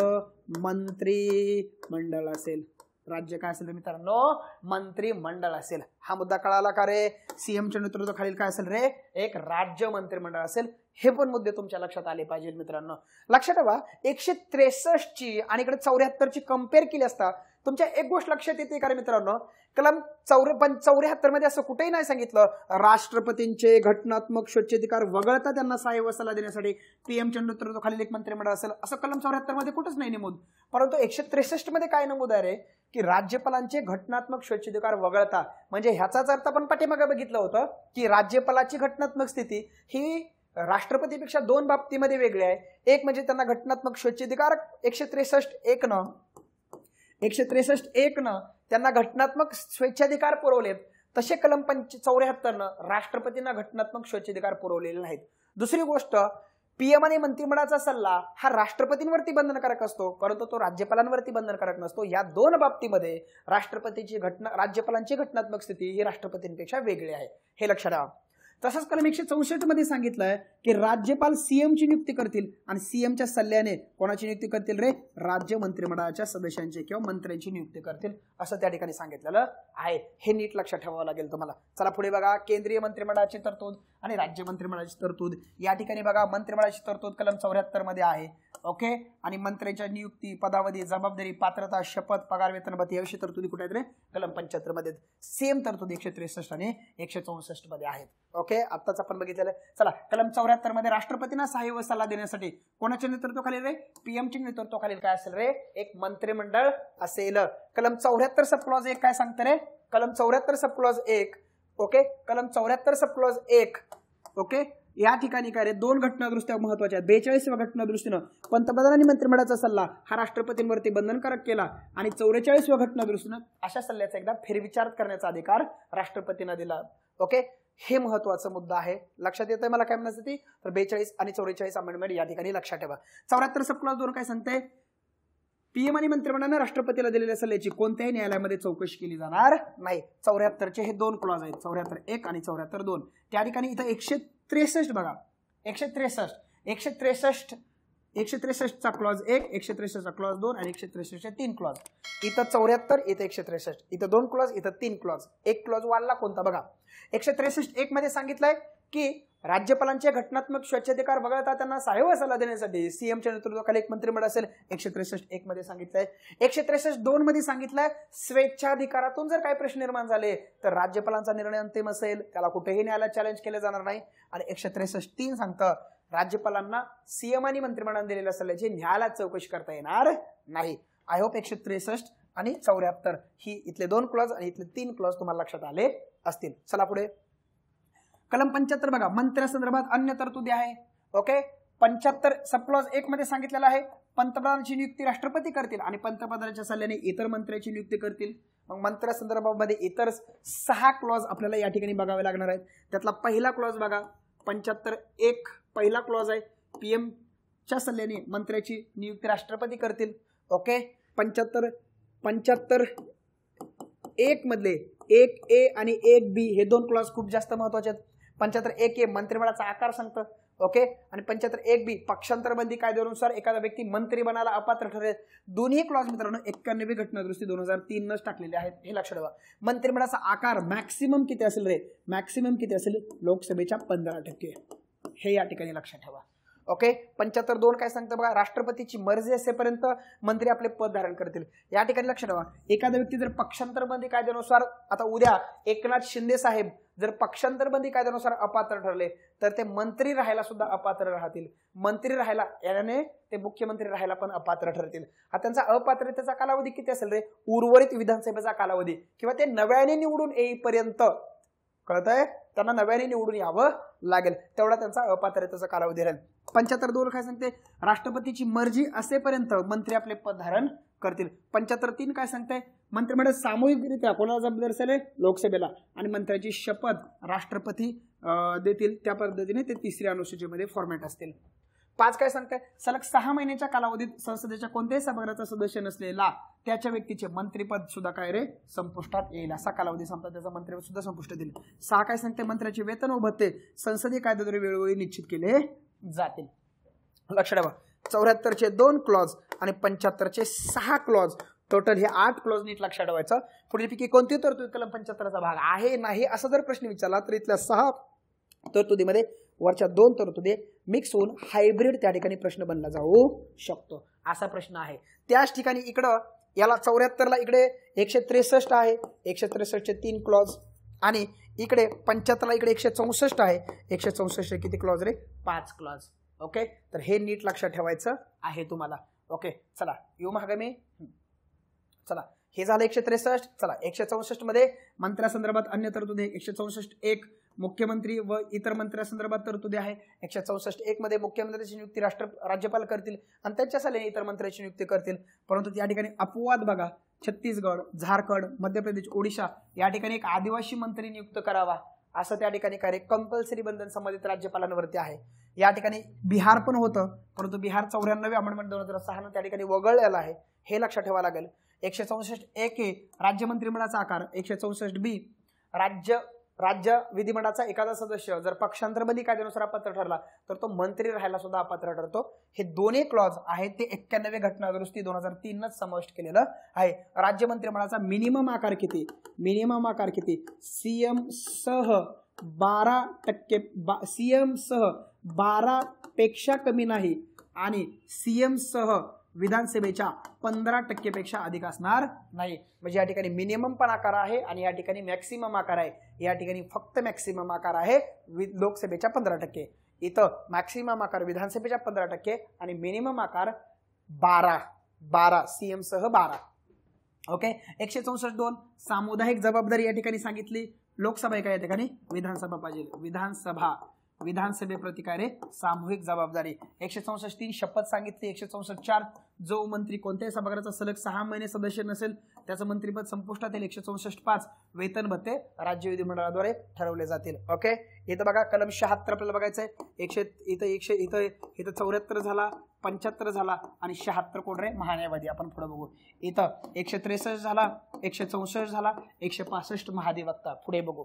मंत्रिमंडळ असेल. राज्य काय असेल मित्रांनो, मंत्रिमंडळ असेल. हा मुद्दा कळाला का रे, सीएमच्या नेतृत्वाखालील काय असेल रे, एक राज्य मंत्रिमंडळ असेल. हे पण मुद्दे तुमच्या लक्षात आले पाहिजे मित्रांनो. लक्षात ठेवा, 163 ची आणि इकडे 74 ची कंपेअर केली असता तुमच्या एक गोष्ट लक्षात येते का रे मित्रांनो, कलम 74 मध्ये असं कुठेही नाही सांगितलं राष्ट्रपतींचे घटनात्मक स्वेच्छाधिकार वगळता त्यांना सहाय्य व सल्ला देण्यासाठी पीएमच्या नेतृत्वाखालील एक मंत्रिमंडळ असेल, असं कलम 74 मध्ये कुठंच नाही नमूद. परंतु 163 मध्ये काय नमूद आहे रे, की राज्यपालांचे घटनात्मक स्वेच्छाधिकार वगळता. म्हणजे ह्याचाच अर्थ आपण पाठीमागे बघितलं होतं की राज्यपालाची घटनात्मक स्थिती ही राष्ट्रपतीपेक्षा दोन बाबतीमध्ये वेगळी आहे. एक म्हणजे त्यांना घटनात्मक स्वेच्छाधिकार 163 न त्यांना घटनात्मक स्वेच्छाधिकार पुरवलेत, तसे कलम 74 न राष्ट्रपतींना घटनात्मक स्वेच्छाधिकार पुरवलेले नाहीत. दुसरी गोष्ट, पीएम आणि मंत्रिमंडळाचा सल्ला हा राष्ट्रपतींवरती बंधनकारक असतो, परंतु तो राज्यपालांवरती बंधनकारक नसतो. या दोन बाबतीमध्ये राज्यपालांची घटनात्मक स्थिती ही राष्ट्रपतींपेक्षा वेगळी आहे, हे लक्षात ठेवा. तसंच कलम 164 मध्ये सांगितलंय की राज्यपाल सीएमची नियुक्ती करतील आणि सीएमच्या सल्ल्याने कोणाची नियुक्ती करतील रे, राज्य मंत्रिमंडळाच्या सदस्यांची किंवा मंत्र्यांची नियुक्ती करतील, असं त्या ठिकाणी सांगितलेलं आहे. हे नीट लक्षात ठेवावं लागेल तुम्हाला. चला पुढे बघा, केंद्रीय मंत्रिमंडळाची तरतूद आणि राज्य मंत्रिमंडळाची तरतूद. या ठिकाणी बघा मंत्रिमंडळाची तरतूद कलम 74 मध्ये आहे. ओके, आणि मंत्र्यांच्या नियुक्ती, पदावधी, जबाबदारी, पात्रता, शपथ, पगार, वेतन, भत्ते याविषयी तरतुदी कुठे आहेत रे, कलम 75 मध्ये. सेम तरतुदी 163 आणि 164 मध्ये आहेत. ओके, आत्ताच आपण बघितलेलं. चला, कलम 74 मध्ये राष्ट्रपतींना सहाय्य व सल्ला देण्यासाठी कोणाच्या नेतृत्वाखाली रे, पीएमच्या नेतृत्वाखाली काय असेल रे, एक मंत्रिमंडळ असेल. कलम 74 सब क्लॉज 1 काय सांगतं रे, कलम 74 सब क्लॉज 1. ओके, कलम 74 सब क्लॉज 1. ओके, या ठिकाणी काय रे, दोन घटनादुरुस्त्या महत्वाच्या आहेत. 42व्या घटनादुरुस्तीनं पंतप्रधानांनी मंत्रिमंडळाचा सल्ला हा राष्ट्रपतींवरती बंधनकारक केला आणि 44व्या घटनादुरुस्तीनं अशा सल्ल्याचा एकदा फेरविचार करण्याचा अधिकार राष्ट्रपतींना दिला. ओके, हे महत्वाचा मुद्दा आहे. लक्षात येतंय मला काय म्हणायचं ती, तर 42 आणि 44 अमेंडमेंट या ठिकाणी लक्षात ठेवा. 74 सब क्लॉज 2 काय सांगते, पीएम आणि मंत्रिमंडळाने राष्ट्रपतीला दिलेल्या सल्ल्याची कोणत्याही न्यायालयामध्ये चौकशी केली जाणार नाही. 74 हे दोन क्लॉज आहेत, 74(1) आणि 74(2). त्या ठिकाणी इथं 163 बघा, 163 चा क्लॉज 1, 163 चा क्लॉज 2 आणि 163 चे 3 क्लॉज. इथं 74, इथं 163, इथं 2 क्लॉज, इथं 3 क्लॉज. एक क्लॉज वाढला कोणता बघा, 163(1) मध्ये सांगितलंय की राज्यपालांचे घटनात्मक स्वेच्छाधिकार वगळता त्यांना सहाय्य व सल्ला देण्यासाठी सीएमच्या नेतृत्वाखाली एक मंत्रिमंडळ असेल, 163(1) मध्ये सांगितलंय. 163(2) मध्ये सांगितलंय स्वेच्छाधिकारातून जर काही प्रश्न निर्माण झाले तर राज्यपालांचा निर्णय अंतिम असेल, त्याला कुठेही न्यायालयात चॅलेंज केले जाणार नाही. आणि 163(3) सांगतं राज्यपालांना सीएम आणि मंत्रिमंडळाने दिलेल्या सल्ल्याची न्यायालयात चौकशी करता येणार नाही. आय होप 163 आणि 74 ही इथले 2 क्लॉज आणि इथले 3 क्लॉज तुम्हाला लक्षात आले असतील. चला पुढे, कलम 75 बघा, मंत्र्यांसंदर्भात अन्य तरतुदी आहे. ओके, 75 सब क्लॉज 1 मध्ये सांगितलेलं आहे पंतप्रधानांची नियुक्ती राष्ट्रपती करतील आणि पंतप्रधानांच्या सल्ल्याने इतर मंत्र्यांची नियुक्ती करतील. मग मंत्र्यासंदर्भामध्ये इतर 6 क्लॉज आपल्याला या ठिकाणी बघावे लागणार आहेत. त्यातला पहिला क्लॉज बघा 75(1) पहिला क्लॉज आहे, PM च्या सल्ल्याने मंत्र्याची नियुक्ती राष्ट्रपती करतील. ओके, 75(1) मधले 1A आणि 1B हे 2 क्लॉज खूप जास्त महत्वाचे आहेत. 75(1A) मंत्रिमंडळाचा आकार सांगतं. ओके, आणि 75(1B) पक्षांतर बंदी कायद्यानुसार एखादा व्यक्ती मंत्री बनायला अपात्र ठरेल. दोन्ही क्लॉज मित्रांनो 91वी घटना दुरुस्ती 2003 टाकलेले आहेत, हे लक्षात ठेवा. मंत्रिमंडळाचा आकार मॅक्सिमम किती असेल रे? मॅक्सिमम किती असेल? लोकसभेच्या 15%. हे या ठिकाणी लक्षात ठेवा. ओके, 75(2) काय सांगतं बघा, राष्ट्रपतीची मर्जी असेपर्यंत मंत्री आपले पद धारण करतील. या ठिकाणी लक्षात ठेवा, एखादा व्यक्ती जर पक्षांतर बंदी कायद्यानुसार, आता उद्या एकनाथ शिंदे साहेब जर पक्षांतर बंदी कायद्यानुसार अपात्र ठरले तर ते मंत्री राहायला सुद्धा अपात्र राहतील. मंत्री राहायला याने ते मुख्यमंत्री राहायला पण अपात्र ठरतील. हा त्यांचा अपात्रतेचा कालावधी किती असेल रे? उर्वरित विधानसभेचा कालावधी किंवा ते नव्याने निवडून येईपर्यंत, कळतंय, त्यांना नव्याने निवडून यावं लागेल, तेवढा त्यांचा अपात्रतेचा कालावधी राहील. 75(2) काय सांगते? राष्ट्रपतीची मर्जी असेपर्यंत मंत्री आपले पद धारण करतील. 75(3) काय सांगते? मंत्रिमंडळ सामूहिकरित्या कोणाला जबाबदार असेल? लोकसभेला, आणि मंत्र्याची शपथ राष्ट्रपती देतील. त्या पद्धतीने ते 3ऱ्या अनुसूचीमध्ये फॉर्मॅट असतील. 5 काय सांगते? सलग 6 महिन्याच्या कालावधीत संसदेच्या कोणत्याही सभागृहाचा सदस्य नसलेला त्याच्या व्यक्तीचे मंत्रिपद सुद्धा काय रे? संपुष्टात येईल. असा कालावधी संपता त्याचा मंत्रिपद सुद्धा संपुष्टात येईल. 6 काय सांगते? मंत्र्याचे वेतन व भत्ते संसदीय कायद्याद्वारे वेळोवेळी निश्चित केले जातील. लक्षात ठेवा, 74चे 2 क्लॉज आणि 75चे 6 क्लॉज, टोटल हे 8 क्लॉज नीट लक्षात ठेवायचं. पुढीलपैकी कोणती तरतूद कलम 75चा भाग आहे नाही असा जर प्रश्न विचारला तर इथल्या 6 तरतुदीमध्ये वरच्या 2 तरतुदी मिक्स होऊन हायब्रिड त्या ठिकाणी प्रश्न बनला जाऊ शकतो, असा प्रश्न आहे. त्याच ठिकाणी इकडं याला 74ला इकडे 163 आहे, 163चे 3 क्लॉज, आणि इकडे 75ला इकडे 164 आहे, 164 किती क्लॉज रे? 5 क्लॉज. ओके, तर हे नीट लक्षात ठेवायचं आहे तुम्हाला. ओके, चला येऊ मागे मी. चला, हे झालं 163. चला, 164 मध्ये मंत्र्यासंदर्भात अन्य तरतुदी, 164(1) मुख्यमंत्री व इतर मंत्र्यासंदर्भात तरतुदी आहे. 164(1) मध्ये मुख्यमंत्र्याची नियुक्ती राज्यपाल करतील आणि त्यांच्या सल्ल्याने इतर मंत्र्याची नियुक्ती करतील. परंतु या ठिकाणी अपवाद बघा, छत्तीसगड, झारखंड, मध्य प्रदेश, ओडिशा या ठिकाणी एक आदिवासी मंत्री नियुक्त करावा असं त्या ठिकाणी काय कंपल्सरी बंधन संबंधित राज्यपालांवरती आहे. या ठिकाणी बिहार पण होतं, परंतु बिहार 94 अमेंडमेंट 2006 त्या ठिकाणी वगळलेला आहे, हे लक्षात ठेवावं लागेल. 164(1) राज्य मंत्रिमंडळाचा आकार, 164(b) राज्य विधिमंडळाचा एखादा सदस्य जर पक्षांतर बंदी कायद्यानुसार अपात्र ठरला तर तो मंत्री राहायला सुद्धा अपात्र ठरतो. हे दोन्ही क्लॉज आहेत ते 91वे घटना दुरुस्ती 2003 समाविष्ट केलेलं आहे. राज्य मंत्रिमंडळाचा मिनिमम आकार किती? मिनिमम आकार किती? सीएम सह 12%, सीएम सह 12 पेक्षा कमी नाही आणि सीएम सह विधानसभेच्या 15% पेक्षा अधिक असणार नाही. म्हणजे या ठिकाणी मिनिमम पण आकार आहे आणि या ठिकाणी मॅक्सिमम आकार आहे. या ठिकाणी फक्त मॅक्सिमम आकार आहे लोकसभेच्या 15%, इथं मॅक्सिमम आकार विधानसभेच्या 15% आणि मिनिमम आकार 12 सीएम सह 12. ओके, 164(2) सामुदायिक जबाबदारी या ठिकाणी सांगितली. लोकसभा एका या ठिकाणी विधानसभा पाहिजे. विधानसभेप्रती काय रे? सामूहिक जबाबदारी. 164(3) शपथ सांगितली. 164(4) जो मंत्री कोणत्याही सभागृहाचा सलग 6 महिने सदस्य नसेल त्याचं मंत्रिपद संपुष्टात येईल. 164(5) वेतन भत्ते राज्य विधिमंडळाद्वारे ठरवले जातील. ओके, इथं बघा कलम 76 आपल्याला बघायचंय. इथं 74 झाला, 75 झाला आणि 76 कोण रे? महान्यायवादी. आपण पुढे बघू. इथं 163 झाला, 164 झाला, 165 महाधिवक्ता. पुढे बघू.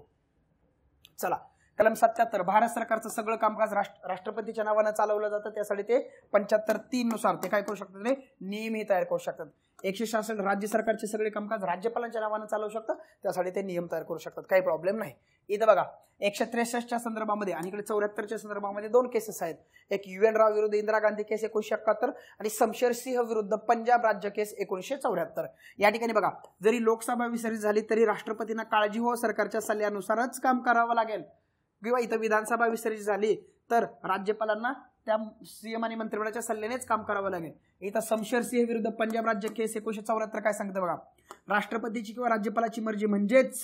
चला, कलम 77 भारत सरकारचं सगळं कामकाज राष्ट्रपतीच्या नावानं चालवलं जातं. त्यासाठी ते 75(3) नुसार ते काय करू शकतात रे? नियमही तयार करू शकतात. 166 राज्य सरकारचे सगळे कामकाज राज्यपालांच्या नावानं चालवू शकतं, त्यासाठी ते नियम तयार करू शकतात, काही प्रॉब्लेम नाही. इथं बघा 163च्या संदर्भामध्ये आणि इकडे 74च्या संदर्भामध्ये 2 केसेस आहेत. एक UN राव विरुद्ध इंदिरा गांधी केस 1971 आणि शमशेर सिंह विरुद्ध पंजाब राज्य केस 1974. या ठिकाणी बघा, जरी लोकसभा विसर्जित झाली तरी राष्ट्रपतींना काळजी हो सरकारच्या सल्ल्यानुसारच काम करावं लागेल, किंवा इथं विधानसभा विसर्जित झाली तर राज्यपालांना त्या सीएम आणि मंत्रिमंडळाच्या सल्ल्यानेच काम करावं लागेल. इथं शमशेर सिंह विरुद्ध पंजाब राज्य केस 1974 काय सांगतं बघा, राष्ट्रपतीची किंवा राज्यपालाची मर्जी म्हणजेच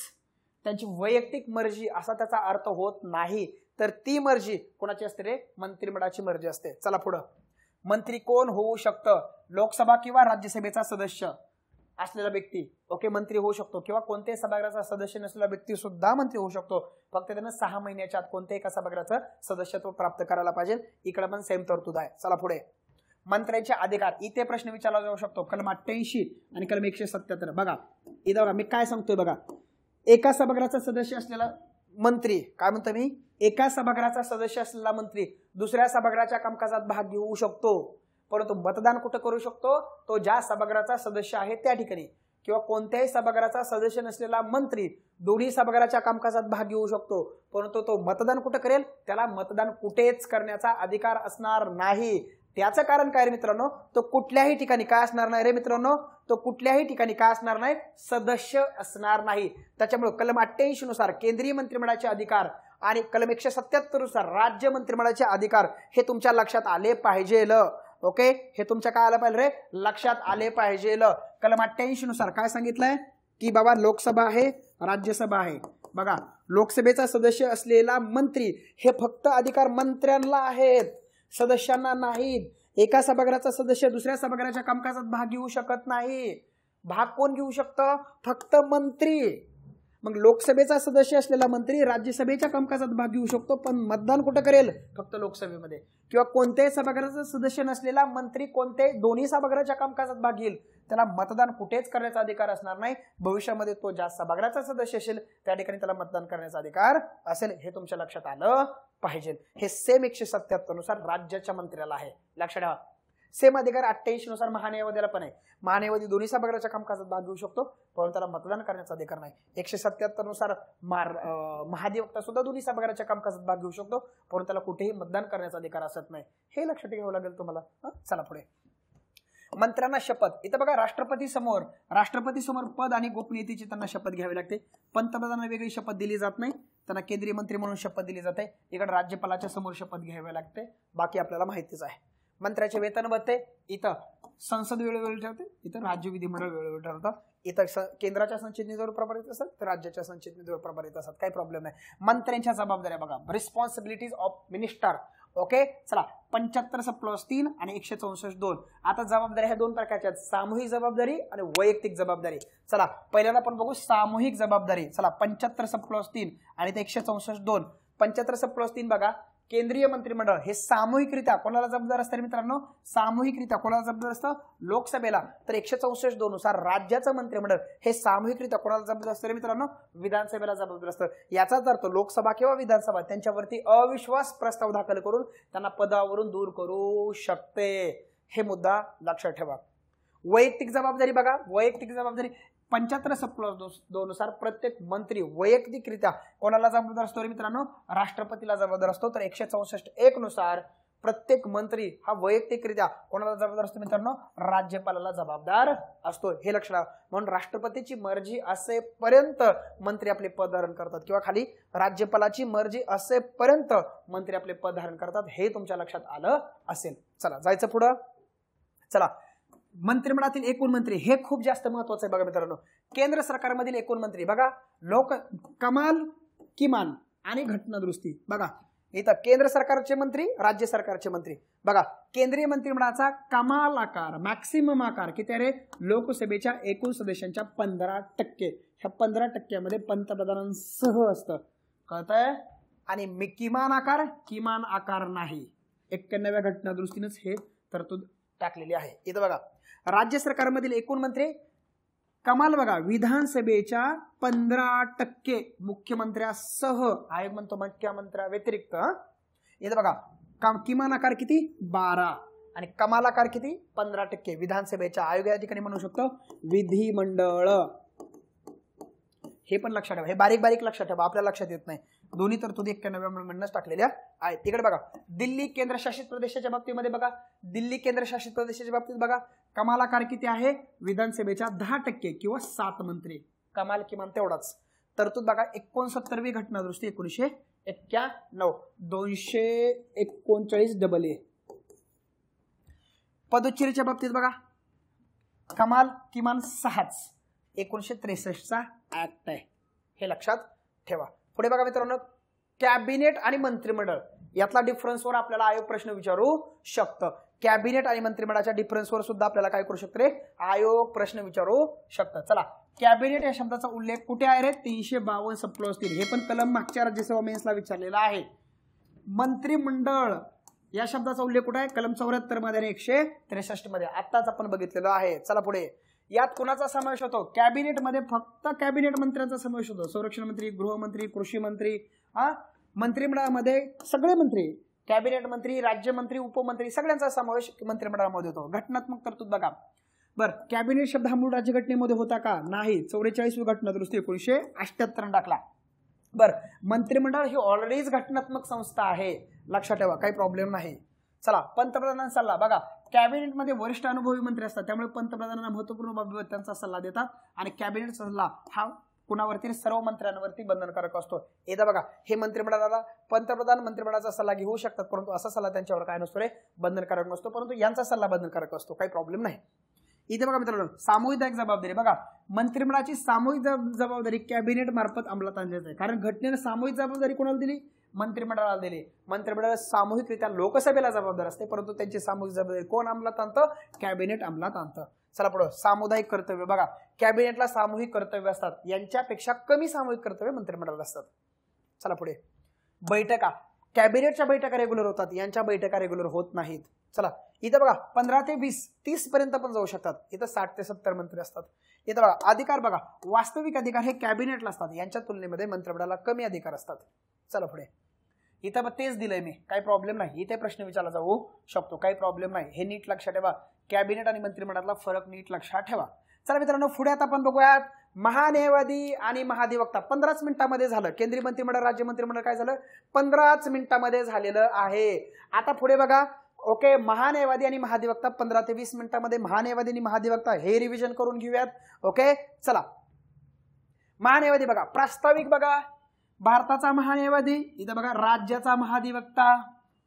त्यांची वैयक्तिक मर्जी असा त्याचा अर्थ होत नाही, तर ती मर्जी कोणाची असते रे? मंत्रिमंडळाची मर्जी असते. चला पुढं. मंत्री कोण होऊ शकतं? लोकसभा किंवा राज्यसभेचा सदस्य असलेला व्यक्ती ओके मंत्री होऊ शकतो, किंवा कोणत्याही सभागृहाचा सदस्य नसलेला व्यक्ती सुद्धा मंत्री होऊ शकतो. फक्त त्यानं 6 महिन्याच्या आत कोणत्याही एका सभागृहाचं सदस्यत्व प्राप्त करायला पाहिजे. इकडे पण सेम तरतूद आहे. चला पुढे. मंत्र्यांचे अधिकार, इथे प्रश्न विचारला जाऊ शकतो. कलम 88 आणि कलम 177. बघा इथं बघा मी काय सांगतोय बघा. एका सभागृहाचा सदस्य असलेला मंत्री, काय म्हणतो मी, एका सभागृहाचा सदस्य असलेला मंत्री दुसऱ्या सभागृहाच्या कामकाजात भाग घेऊ शकतो, परंतु मतदान कुठं करू शकतो, तो ज्या सभागृहाचा सदस्य आहे त्या ठिकाणी. किंवा कोणत्याही सभागृहाचा सदस्य नसलेला मंत्री दोन्ही सभागृहाच्या कामकाजात भाग घेऊ शकतो, परंतु तो मतदान कुठं करेल, त्याला मतदान कुठेच करण्याचा अधिकार असणार नाही. त्याचं कारण काय रे मित्रांनो, तो कुठल्याही ठिकाणी काय असणार नाही रे मित्रांनो, तो कुठल्याही ठिकाणी काय असणार नाही, सदस्य असणार नाही. त्याच्यामुळे कलम 88 नुसार केंद्रीय मंत्रिमंडळाचे अधिकार आणि कलम 177 नुसार राज्य मंत्रिमंडळाचे अधिकार हे तुमच्या लक्षात आले पाहिजे. ओके, हे तुमच्या काय आलं पाहिजे रे, लक्षात आले पाहिजे. कलम 88 नुसार काय सांगितलंय की बाबा लोकसभा आहे, राज्यसभा आहे. बघा लोकसभेचा सदस्य असलेला मंत्री हे फक्त अधिकार मंत्र्यांना आहेत, सदस्यांना नाहीत. एका सभागृहाचा सदस्य दुसऱ्या सभागृहाच्या कामकाजात भाग घेऊ शकत नाही. भाग कोण घेऊ शकतं, फक्त मंत्री. मग लोकसभेचा सदस्य असलेला मंत्री राज्यसभेच्या कामकाजात भाग घेऊ शकतो, पण मतदान कुठं करेल, फक्त लोकसभेमध्ये. किंवा कोणत्याही सभागृहाचा सदस्य नसलेला मंत्री कोणत्याही दोन्ही सभागृहाच्या कामकाजात भाग घेईल, त्याला मतदान कुठेच करण्याचा अधिकार असणार नाही. भविष्यामध्ये तो ज्या सभागृहाचा सदस्य असेल त्या ठिकाणी त्याला मतदान करण्याचा अधिकार असेल. हे तुमच्या लक्षात आलं पाहिजे. हे सेम 177 नुसार राज्याच्या मंत्र्याला आहे, लक्षात ठेवा. सेम अधिकार 88 नुसार महान्यायवादीला पण आहे. महान्यायवादी दोन्ही सभागृहाच्या कामकाजात भाग घेऊ शकतो, परंतु त्याला मतदान करण्याचा अधिकार नाही. 177 नुसार महाधिवक्ता सुद्धा दोन्ही सभागृहाच्या कामकाजात भाग घेऊ शकतो, परंतु त्याला कुठेही मतदान करण्याचा अधिकार असत नाही. हे लक्षात घ्यावं लागेल तुम्हाला. चला पुढे. मंत्र्यांना शपथ. इथं बघा राष्ट्रपती समोर पद आणि गोपनीयतेची त्यांना शपथ घ्यावी लागते. पंतप्रधानांना वेगळी शपथ दिली जात नाही, त्यांना केंद्रीय मंत्री म्हणून शपथ दिली जाते. इकडे राज्यपालाच्या समोर शपथ घ्यावी लागते. बाकी आपल्याला माहितीच आहे. मंत्र्याचे वेतन भत्ते, इथं संसद वेळोवेळी ठरवते, इथं राज्य विधिमंडळ वेळोवेळी ठरवतं. इथं केंद्राच्या संचित निधीवर प्रभारित असतात, तर राज्याच्या संचित निधीवर प्रभारित असतात, काही प्रॉब्लेम नाही. मंत्र्यांच्या जबाबदाऱ्या बघा, रिस्पॉन्सिबिलिटीज ऑफ मिनिस्टर. ओके, चला 75+3 आणि 164.2. आता जबाबदारी ह्या दोन प्रकारच्या आहेत, सामूहिक जबाबदारी आणि वैयक्तिक जबाबदारी. चला पहिल्यांदा आपण बघू सामूहिक जबाबदारी. चला 75+3 आणि 164.2. 75+3 बघा, केंद्रीय मंत्रिमंडळ हे सामूहिकरित्या कोणाला जबाबदार असतं मित्रांनो, सामूहिकरित्या कोणाला जबाबदार असतं, लोकसभेला. तर 164.2 नुसार राज्याचं मंत्रिमंडळ हे सामूहिकरित्या कोणाला जबाबदार असतं मित्रांनो, विधानसभेला जबाबदार असतं. याचाच अर्थ लोकसभा किंवा विधानसभा त्यांच्यावरती अविश्वास प्रस्ताव दाखल करून त्यांना पदावरून दूर करू शकते. हे मुद्दा लक्षात ठेवा. वैयक्तिक जबाबदारी बघा, वैयक्तिक जबाबदारी 75+2 नुसार प्रत्येक मंत्री वैयक्तिकरित्या कोणाला जबाबदार असतो मित्रांनो, राष्ट्रपतीला जबाबदार असतो. तर 164.1 नुसार प्रत्येक मंत्री हा वैयक्तिकरित्या कोणाला जबाबदार असतो मित्रांनो, राज्यपालाला जबाबदार असतो. हे लक्षात ठेवा. म्हणून राष्ट्रपतीची मर्जी असेपर्यंत मंत्री आपले पद धारण करतात, किंवा खाली राज्यपालाची मर्जी असेपर्यंत मंत्री आपले पद धारण करतात. हे तुमच्या लक्षात आलं असेल. चला जायचं पुढं. चला मंत्रिमंडळातील एकूण मंत्री हे खूप जास्त महत्वाचं आहे बघा मित्रांनो. केंद्र सरकारमधील एकूण मंत्री बघा, कमाल, किमान आणि घटनादुरुस्ती. बघा इथं केंद्र सरकारचे मंत्री, राज्य सरकारचे मंत्री. बघा केंद्रीय मंत्रिमंडळाचा कमाल आकार, मॅक्सिमम आकार किती आहे, लोकसभेच्या एकूण सदस्यांच्या 15%. ह्या 15%मध्ये पंतप्रधानांसह असतं, कळतंय. आणि किमान आकार नाही. 91व्या घटनादुरुस्तीनेच हे तरतूद टाकलेली आहे. इथं बघा राज्य सरकारमधील एकूण मंत्री कमाल बघा, विधानसभेच्या 15%, मुख्यमंत्र्यासह, आयोग म्हणतो मुख्यमंत्र्या व्यतिरिक्त. इथं बघा किमान आकार किती, 12 आणि कमाल आकार किती, 15%. विधानसभेच्या, आयोग या ठिकाणी म्हणू शकतो विधिमंडळ. हे पण लक्षात ठेवा, हे बारीक बारीक लक्षात ठेवा, आपल्याला लक्षात येत नाही. दोन्ही तरतुदी 91 टाकलेल्या आहेत. तिकडे बघा दिल्ली केंद्रशासित प्रदेशाच्या बाबतीमध्ये बघा, दिल्ली केंद्रशासित प्रदेशाच्या बाबतीत बघा कमाल आकार किती आहे, विधानसभेच्या 10% किंवा 7 मंत्री. कमाल किमान तेवढाच. तरतूद बघा 69वी घटनादुरुस्ती 1991, 239AA. पदोच्चरीच्या बाबतीत बघा कमाल किमान 6च, 1963चा ऍक्ट आहे. हे लक्षात ठेवा. पुढे बघा मित्रांनो, कॅबिनेट आणि मंत्रिमंडळ यातला डिफरन्सवर आपल्याला आयोग प्रश्न विचारू शकतं. कॅबिनेट आणि मंत्रिमंडळाच्या डिफरन्सवर सुद्धा आपल्याला काय करू शकतो रे, आयोग प्रश्न विचारू शकतात. चला, कॅबिनेट या शब्दाचा उल्लेख कुठे आहे रे, 352 सब क्लॉज 3. हे पण कलम मागच्या राज्यसभा मेन्सला विचारलेला आहे. मंत्रिमंडळ या शब्दाचा उल्लेख कुठे आहे, कलम 74 मध्ये आणि 163 मध्ये आत्ताच आपण बघितलेलं आहे. चला पुढे, यात कुणाचा समावेश होतो, कॅबिनेटमध्ये फक्त कॅबिनेट मंत्र्यांचा समावेश होतो. संरक्षण मंत्री, गृहमंत्री, कृषी मंत्री, मंत्रिमंडळामध्ये सगळे मंत्री, कॅबिनेट मंत्री, राज्यमंत्री, उपमंत्री सगळ्यांचा समावेश मंत्रिमंडळामध्ये होतो. घटनात्मक तरतूद बघा. बरं, कॅबिनेट शब्द हा मूळ राज्यघटनेमध्ये होता का, नाही. 44वी घटना दुरुस्ती 1978 टाकला. बरं, मंत्रिमंडळ ही ऑलरेडीच घटनात्मक संस्था आहे, लक्षात ठेवा, काही प्रॉब्लेम नाही. चला, पंतप्रधानांचा सल्ला बघा. कॅबिनेटमध्ये वरिष्ठ अनुभवी मंत्री असतात, त्यामुळे पंतप्रधानांना महत्वपूर्ण बाबीवर त्यांचा सल्ला देतात आणि कॅबिनेट सल्ला हा कुणावरती, सर्व मंत्र्यांवरती बंधनकारक असतो. एकदा बघा, हे मंत्रिमंडळाला पंतप्रधान मंत्रिमंडळाचा सल्ला घेऊ शकतात, परंतु असा सल्ला त्यांच्यावर काय नसतो रे, बंधनकारक नसतो, परंतु यांचा सल्ला बंधनकारक असतो, काही प्रॉब्लेम नाही. इथे बघा मित्रांनो, सामुदायिक जबाबदारी बघा. मंत्रिमंडळाची सामूहिक जबाबदारी कॅबिनेट मार्फत अंमलात आणण्यात आहे, कारण घटनेने सामूहिक जबाबदारी कोणाला दिली, मंत्रिमंडळाला दिली. मंत्रिमंडळ सामूहिकरित्या लोकसभेला जबाबदार असते, परंतु त्यांची सामूहिक जबाबदारी कोण अंमलात आणतं, कॅबिनेट अंमलात आणतं. चला पुढे, सामुदायिक कर्तव्य बघा. कॅबिनेटला सामूहिक कर्तव्य असतात, यांच्यापेक्षा कमी सामूहिक कर्तव्य मंत्रिमंडळाला असतात. चला पुढे, बैठका. कॅबिनेटच्या बैठका रेग्युलर होतात, यांच्या बैठका रेग्युलर होत नाहीत. चला, इथं बघा 15 ते 20, 30 पर्यंत पण जाऊ शकतात. इथं 60 ते 70 मंत्री असतात. इथं बघा, अधिकार बघा. वास्तविक अधिकार हे कॅबिनेटला असतात, यांच्या तुलनेमध्ये मंत्रिमंडळाला कमी अधिकार असतात. चला पुढे, इथं तेच दिलंय मी, काही प्रॉब्लेम नाही. इथे प्रश्न विचारला जाऊ शकतो, काही प्रॉब्लेम नाही. हे नीट लक्षात ठेवा, कॅबिनेट आणि मंत्रिमंडळातला फरक नीट लक्षात ठेवा. चला मित्रांनो, पुढे आता आपण बघूयात महान्यायवादी आणि महाधिवक्ता. 15 मिनिटांमध्ये झालं. केंद्रीय मंत्रिमंडळ, राज्य मंत्रिमंडळ काय झालं, 15 मिनिटांमध्ये झालेलं आहे. आता पुढे बघा, ओके, महान्यायवादी आणि महाधिवक्ता 15 ते 20 मिनिटांमध्ये. महान्यायवादी आणि महाधिवक्ता हे रिव्हिजन करून घेऊयात. ओके, चला, महान्यायवादी बघा, प्रास्ताविक बघा, भारताचा महान्यायवादी, इथं बघा राज्याचा महाधिवक्ता.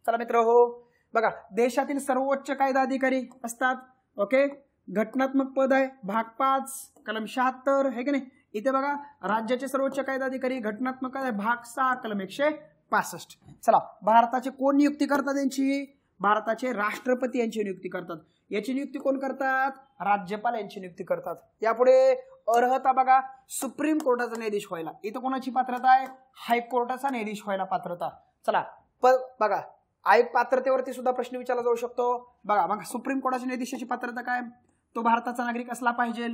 चला मित्र हो, बघा, देशातील सर्वोच्च कायदा अधिकारी असतात. ओके, घटनात्मक पद आहे, भाग 5 कलम 76 आहे की नाही. इथे बघा, राज्याचे सर्वोच्च कायदा अधिकारी, घटनात्मक आहे, भाग 6 कलम 165. चला, भारताचे कोण नियुक्ती करतात, यांची भारताचे राष्ट्रपती यांची नियुक्ती करतात. याची नियुक्ती कोण करतात, राज्यपाल यांची नियुक्ती करतात. यापुढे अर्हता बघा, सुप्रीम कोर्टाचा न्यायाधीश व्हायला इथं कोणाची पात्रता आहे, हायकोर्टाचा न्यायाधीश व्हायला पात्रता. चला, बघा, आयोग पात्रतेवरती सुद्धा प्रश्न विचारला जाऊ शकतो. बघा, सुप्रीम कोर्टाच्या न्यायाधीशाची पात्रता काय, तो भारताचा नागरिक असला पाहिजे,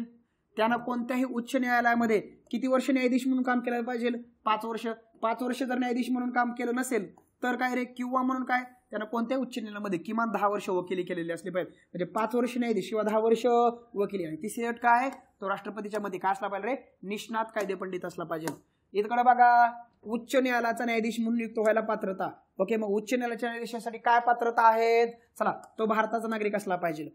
त्यानं कोणत्याही उच्च न्यायालयामध्ये किती वर्ष न्यायाधीश म्हणून काम केलं पाहिजे, 5 वर्ष. 5 वर्ष जर न्यायाधीश म्हणून काम केलं नसेल तर काय रे, किंवा म्हणून काय, त्यानं कोणत्याही उच्च न्यायालयामध्ये किमान 10 वर्ष वकिली केलेली असली पाहिजे. म्हणजे 5 वर्ष न्यायाधीश किंवा 10 वर्ष वकिली. आणि तिसरी अट काय, तो राष्ट्रपतीच्या मध्ये काय असला पाहिजे रे, निष्णात कायदेपंडित असला पाहिजे. इकडे बघा, उच्च न्यायालयाचा न्यायाधीश म्हणून नियुक्त व्हायला पात्रता. ओके, मग उच्च न्यायालयाच्या न्यायाधीशासाठी काय पात्रता आहेत, चला, तो भारताचा नागरिक असला पाहिजे,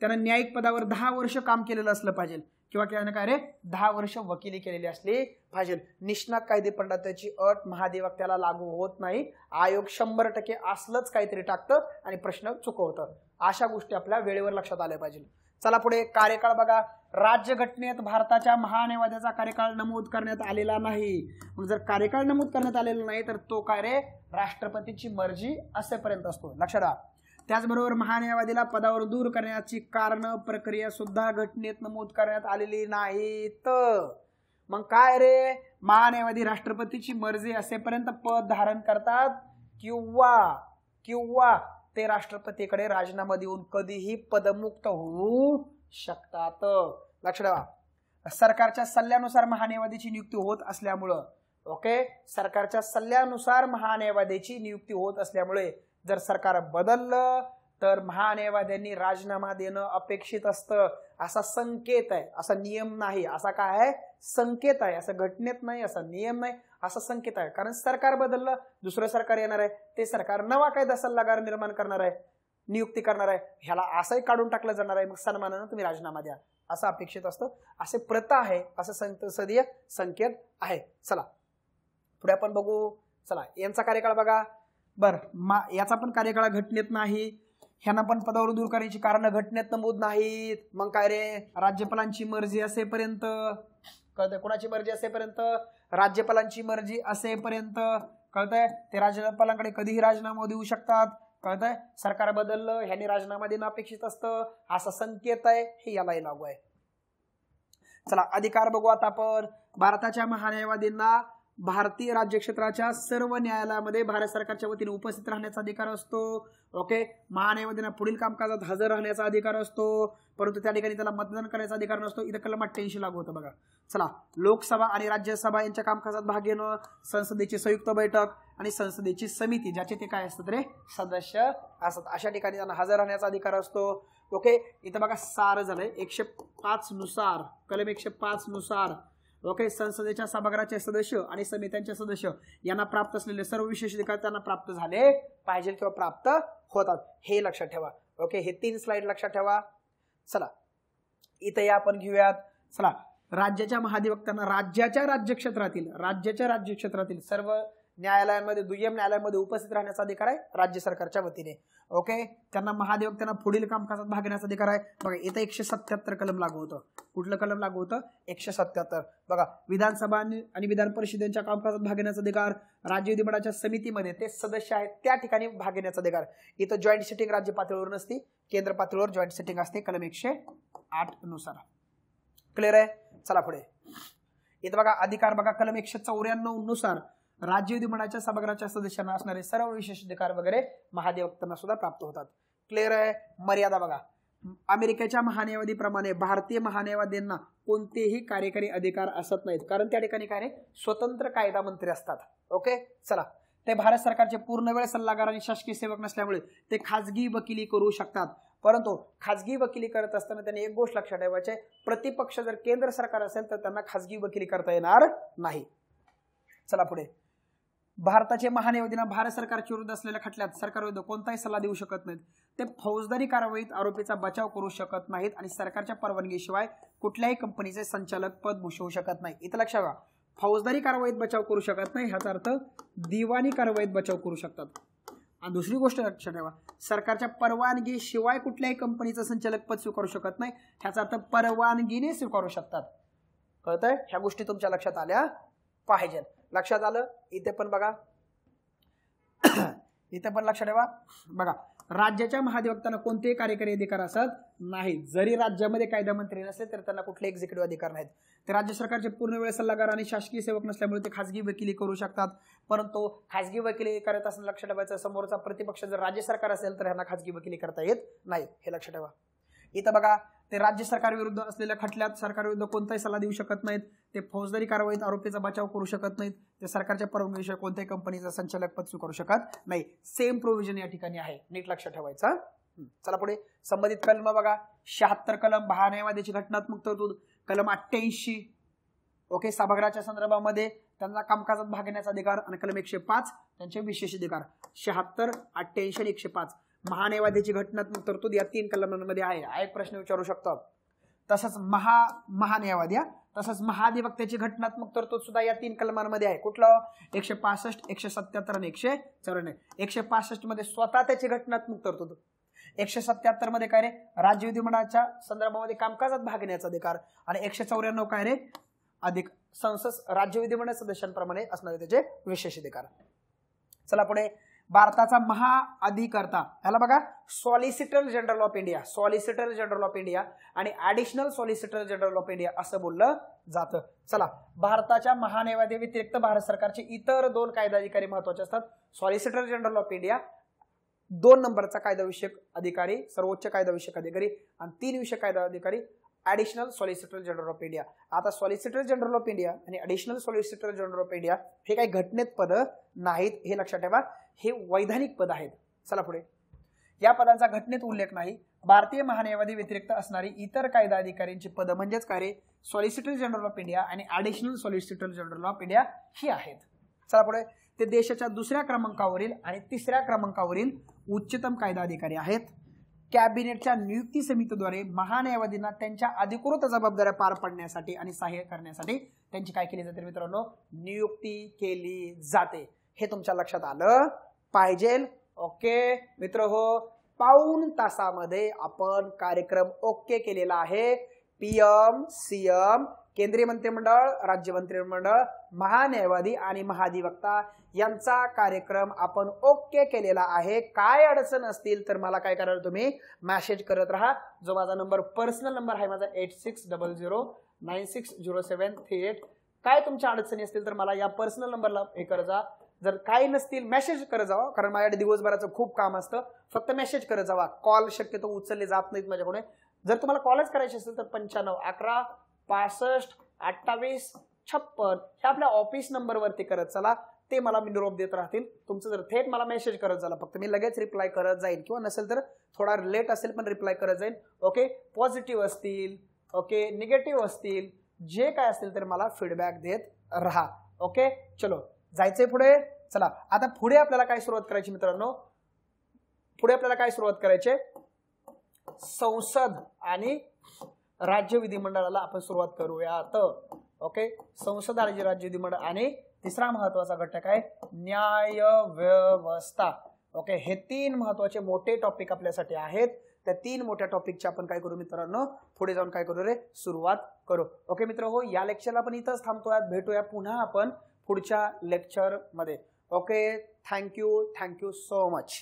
त्यानं न्यायिक पदावर 10 वर्ष काम केलेलं असलं पाहिजे, किंवा त्यानं काय रे 10 वर्ष वकिली केलेली असली पाहिजे. निष्णात कायदेपंडिताची अट महाधिवक्त्याला लागू होत नाही. आयोग 100% असलंच काहीतरी टाकतं आणि प्रश्न चुकवतं. अशा गोष्टी आपल्या वेळेवर लक्षात आल्या पाहिजे. चला पुढे, कार्यकाळ बघा. राज्यघटनेत भारताच्या महान्यायवाद्याचा कार्यकाळ नमूद करण्यात आलेला नाही. मग जर कार्यकाळ नमूद करण्यात आलेला नाही तर तो काय रे, राष्ट्रपतीची मर्जी असेपर्यंत असतो, लक्षात ठेवा. त्याचबरोबर महान्यायवादीला पदावर दूर करण्याची कारण प्रक्रिया सुद्धा घटनेत नमूद करण्यात आलेली नाहीत. मग काय रे, महान्यायवादी राष्ट्रपतीची मर्जी असेपर्यंत पद धारण करतात किंवा ते राष्ट्रपतीकडे राजीनामा देऊन कधीही पदमुक्त होऊ शकतात, लक्षात ठेवा. सरकारच्या सल्ल्यानुसार महान्यायवादीची नियुक्ती होत असल्यामुळं, ओके, सरकारच्या सल्ल्यानुसार महान्यायवादीची नियुक्ती होत असल्यामुळे जर सरकार बदललं तर महान्यायवाद्यांनी राजीनामा देणं अपेक्षित असतं. असा संकेत आहे, असा नियम नाही. असा काय आहे, संकेत आहे. असं घटनेत नाही, असा नियम नाही, असा संकेत आहे. कारण सरकार बदललं, दुसरं सरकार येणार आहे, ते सरकार नवा कायदा सल्लागार निर्माण करणार आहे, नियुक्ती करणार आहे, ह्याला असंही काढून टाकलं जाणार आहे, मग सन्मानानं तुम्ही राजीनामा द्या असं अपेक्षित असतं. असे प्रथा आहे, असं संसदीय संकेत आहे. चला पुढे आपण बघू. चला, यांचा कार्यकाळ बघा. याचा पण कार्यकाळ घटनेत नाही. ह्यांना पण पदावर दूर करायची कारण घटनेत नमूद नाहीत. मग काय रे, राज्यपालांची मर्जी असेपर्यंत, कळतंय, कोणाची मर्जी असेपर्यंत, राज्यपालांची मर्जी असेपर्यंत, कळतंय, ते राज्यपालांकडे कधीही राजीनामा देऊ शकतात कळतंय? सरकार बदललं ह्याने राजीनामा देणं अपेक्षित असतं, असा संकेत आहे, हे यालाही लागू आहे. चला अधिकार बघू आता आपण. भारताच्या महान्यायवादींना भारतीय राज्य क्षेत्राच्या सर्व न्यायालयामध्ये भारत सरकारच्या वतीने उपस्थित राहण्याचा अधिकार असतो. ओके, महान्यायवादींना पुढील कामकाजात हजर राहण्याचा अधिकार असतो, परंतु त्या ठिकाणी त्याला मतदान करण्याचा अधिकार नसतो. इथं कलम 88 लागू होतं बघा. चला, लोकसभा आणि राज्यसभा यांच्या कामकाजात भाग घेणं, संसदेची संयुक्त बैठक आणि संसदेची समिती ज्याचे ते काय असतात रे सदस्य असतात, अशा ठिकाणी त्यांना हजर राहण्याचा अधिकार असतो. ओके, इथं बघा सार झालंय 105 नुसार, कलम 105 नुसार ओके, संसदेच्या सभागृहाचे सदस्य आणि समित्यांचे सदस्य यांना प्राप्त असलेले सर्व विशेष अधिकार त्यांना प्राप्त झाले पाहिजे किंवा प्राप्त होतात, हे लक्षात ठेवा. ओके, हे 3 स्लाइड लक्षात ठेवा. चला इथे आपण घेऊयात. चला, राज्याच्या महाधिवक्त्यांना राज्याच्या राज्यक्षेत्रातील सर्व न्यायालयांमध्ये दुय्यम न्यायालयामध्ये उपस्थित राहण्याचा अधिकार आहे राज्य सरकारच्या वतीने. ओके, त्यांना महाधिवक्त्यांना पुढील कामकाजात भाग घेण्याचा अधिकार आहे. बघा इथे 177 कलम लागू होतं. कुठलं कलम लागू होतं? 177. बघा, विधानसभा आणि विधान परिषदेच्या कामकाजात भाग घेण्याचा अधिकार, राज्य विधिमंडळाच्या समितीमध्ये ते सदस्य आहेत त्या ठिकाणी भाग घेण्याचा अधिकार. इथं जॉईंट सिटिंग राज्य पातळीवर नसते, केंद्र पातळीवर जॉईंट सिटिंग असते कलम 108 नुसार. क्लिअर आहे? चला पुढे. इथं बघा अधिकार बघा कलम 194 नुसार राज्य विधिमंडळाच्या सभागृहाच्या सदस्यांना असणारे सर्व विशेष अधिकार वगैरे महाधिवक्त्यांना सुद्धा प्राप्त होतात. क्लिअर आहे? मर्यादा बघा, अमेरिकेच्या महान्यायवादीप्रमाणे भारतीय महान्यायवादींना कोणतेही कार्यकारी अधिकार असत नाहीत, कारण त्या ठिकाणी काय नाही स्वतंत्र कायदा मंत्री असतात. ओके, चला, ते भारत सरकारचे पूर्ण वेळ सल्लागार आणि शासकीय सेवक नसल्यामुळे ते खाजगी वकिली करू शकतात. परंतु खाजगी वकिली करत असताना त्यांनी एक गोष्ट लक्षात ठेवायची, प्रतिपक्ष जर केंद्र सरकार असेल तर त्यांना खाजगी वकिली करता येणार नाही. चला पुढे. भारताचे महान्यायवादींना भारत सरकारच्या विरुद्ध असलेल्या खटल्यात सरकारविरुद्ध कोणताही सल्ला देऊ शकत नाहीत. ते फौजदारी कारवाईत आरोपीचा बचाव करू शकत नाहीत आणि सरकारच्या परवानगीशिवाय कुठल्याही कंपनीचे संचालक पद भूषवू शकत नाही. इथं लक्षात घ्या, फौजदारी कारवाईत बचाव करू शकत नाही ह्याचा अर्थ दिवाणी कारवाईत बचाव करू शकतात. आणि दुसरी गोष्ट लक्षात ठेवा, सरकारच्या परवानगीशिवाय कुठल्याही कंपनीचं संचालक पद स्वीकारू शकत नाही ह्याचा अर्थ परवानगीने स्वीकारू शकतात. कळतंय? ह्या गोष्टी तुमच्या लक्षात आल्या पाहिजे. लक्षात आलं? इथे पण बघा इथे पण लक्षात ठेवा. बघा, राज्याच्या महाधिवक्त्यांना कोणतेही कार्यकारी अधिकार असत नाहीत. जरी राज्यामध्ये कायदा मंत्री नसले तर त्यांना कुठले एक्झिक्युटिव्ह अधिकार नाहीत. ते राज्य सरकारचे पूर्ण वेळ सल्लागार आणि शासकीय सेवक नसल्यामुळे ते खासगी वकिली करू शकतात. परंतु खासगी वकिली करत असताना लक्षात ठेवायचं, समोरचा प्रतिपक्ष जर राज्य सरकार असेल तर ह्यांना खासगी वकिली करता येत नाही, हे लक्षात ठेवा. इथं बघा, ते राज्य सरकार विरुद्ध असलेल्या खटल्यात सरकारविरुद्ध कोणताही सल्ला देऊ शकत नाहीत. ते फौजदारी कारवाईत आरोपीचा बचाव करू शकत नाहीत. ते सरकारच्या परवानगीशिवाय कोणत्याही कंपनीचं संचालक पद स्वीकारू शकत नाही. सेम प्रोव्हिजन या ठिकाणी आहे, नीट लक्षात ठेवायचा. चला पुढे. संबंधित कलम बघा, 76 कलम महान्यायवादीची घटनात्मक तरतूद, कलम 88 ओके, सभागृहाच्या संदर्भामध्ये त्यांना कामकाजात भाग घेण्याचा अधिकार, आणि कलम 105 त्यांचे विशेष अधिकार. 76, 88 आणि 105 महान्यायवादीची घटनात्मक तरतूद या 3 कलमांमध्ये आहे. एक प्रश्न विचारू शकतो. तसंच महान्यायवादी तसंच महाधिवक्त्याची घटनात्मक तरतूद सुद्धा या 3 कलमांमध्ये आहे. कुठलं? 165, 177 आणि 194. 165 मध्ये स्वतः त्याची घटनात्मक तरतूद, 177 मध्ये काय रे राज्य विधिमंडळाच्या संदर्भामध्ये कामकाजात भाग घेण्याचा अधिकार, आणि 194 काय रे संसद राज्य विधिमंडळ सदस्यांप्रमाणे असणारे त्याचे विशेष अधिकार. चला पुढे. भारताचा महाअधिकर्ता, याला बघा solicitor general of India, solicitor general of India आणि additional solicitor general of India असं बोललं जातं. चला, भारताच्या महान्यायवादी व्यतिरिक्त भारत सरकारचे इतर 2 कायदा अधिकारी महत्वाचे असतात. सॉलिसिटर जनरल ऑफ इंडिया 2 नंबरचा कायदाविषयक अधिकारी, सर्वोच्च कायदाविषयक अधिकारी, आणि 3 विषयक कायदा अधिकारी additional solicitor general of India. आता सॉलिसिटर जनरल ऑफ इंडिया आणि additional solicitor general of India हे काही घटनेत पद नाहीत, हे लक्षात ठेवा. हे वैधानिक पद आहेत. चला पुढे. या पदांचा घटनेत उल्लेख नाही. भारतीय महान्यायवादी व्यतिरिक्त असणारी इतर कायदा अधिकाऱ्यांची पद म्हणजेच काय रे सॉलिसिटर जनरल ऑफ इंडिया आणि additional solicitor general of India ही आहेत. चला पुढे. ते देशाच्या 2ऱ्या क्रमांकावरील आणि 3ऱ्या क्रमांकावरील उच्चतम कायदा अधिकारी आहेत. कॅबिनेटच्या नियुक्ती समितीद्वारे महान्यायवादींना त्यांच्या अधिकृत जबाबदाऱ्या पार पाडण्यासाठी आणि सहाय्य करण्यासाठी त्यांची काय केली जाते मित्रांनो? नियुक्ती केली जाते. हे तुमच्या लक्षात आलं पाहिजे. ओके मित्र हो, पाऊण तासामध्ये आपण कार्यक्रम ओके केलेला आहे. PM, CM, केंद्रीय मंत्रिमंडळ, राज्य मंत्रिमंडळ, महान्यायवादी आणि महाधिवक्ता यांचा कार्यक्रम आपण ओके केलेला आहे. काय अडचण असतील तर मला काय करायला तुम्ही मेसेज करत राहा. जो माझा नंबर पर्सनल नंबर आहे माझा 8600960738. काय तुमच्या अडचणी असतील तर मला या पर्सनल नंबरला हे करत जा. जर काही नसतील मेसेज करत जावा, कारण माझ्याकडे दिवसभराचं खूप काम असतं. फक्त मेसेज करत जावा. कॉल शक्यतो उचलले जात नाहीत माझ्याकडे. जर तुम्हाला कॉलच करायचे असेल तर 95 11 65 28 56 हे आपल्या ऑफिस नंबरवरती करत चला. ते मला निरोप देत राहतील. तुमचं जर थेट मला मेसेज करत झाला फक्त मी लगेच रिप्लाय करत जाईल, किंवा नसेल तर थोडा लेट असेल पण रिप्लाय करत जाईल. ओके, पॉझिटिव्ह असतील, ओके निगेटिव्ह असतील, जे काय असतील तर मला फीडबॅक देत राहा. ओके, चलो जायचंय पुढे. चला आता पुढे आपल्याला काय सुरुवात करायची मित्रांनो, पुढे आपल्याला काय सुरुवात करायची, संसद आणि राज्य विधिमंडळाला आपण सुरुवात करूयात. ओके, संसद आणि राज्य विधिमंडळ आणि तिसरा महत्वाचा घटक आहे न्याय व्यवस्था. ओके, हे 3 महत्वाचे मोठे टॉपिक आपल्यासाठी आहेत. त्या 3 मोठ्या टॉपिकचे आपण काय करू मित्रांनो, पुढे जाऊन काय करू रे, सुरुवात करू. ओके मित्र हो, या लेक्चरला आपण इथंच थांबतोय. भेटूया पुन्हा आपण पुढच्या लेक्चर मध्ये. Okay, thank you so much.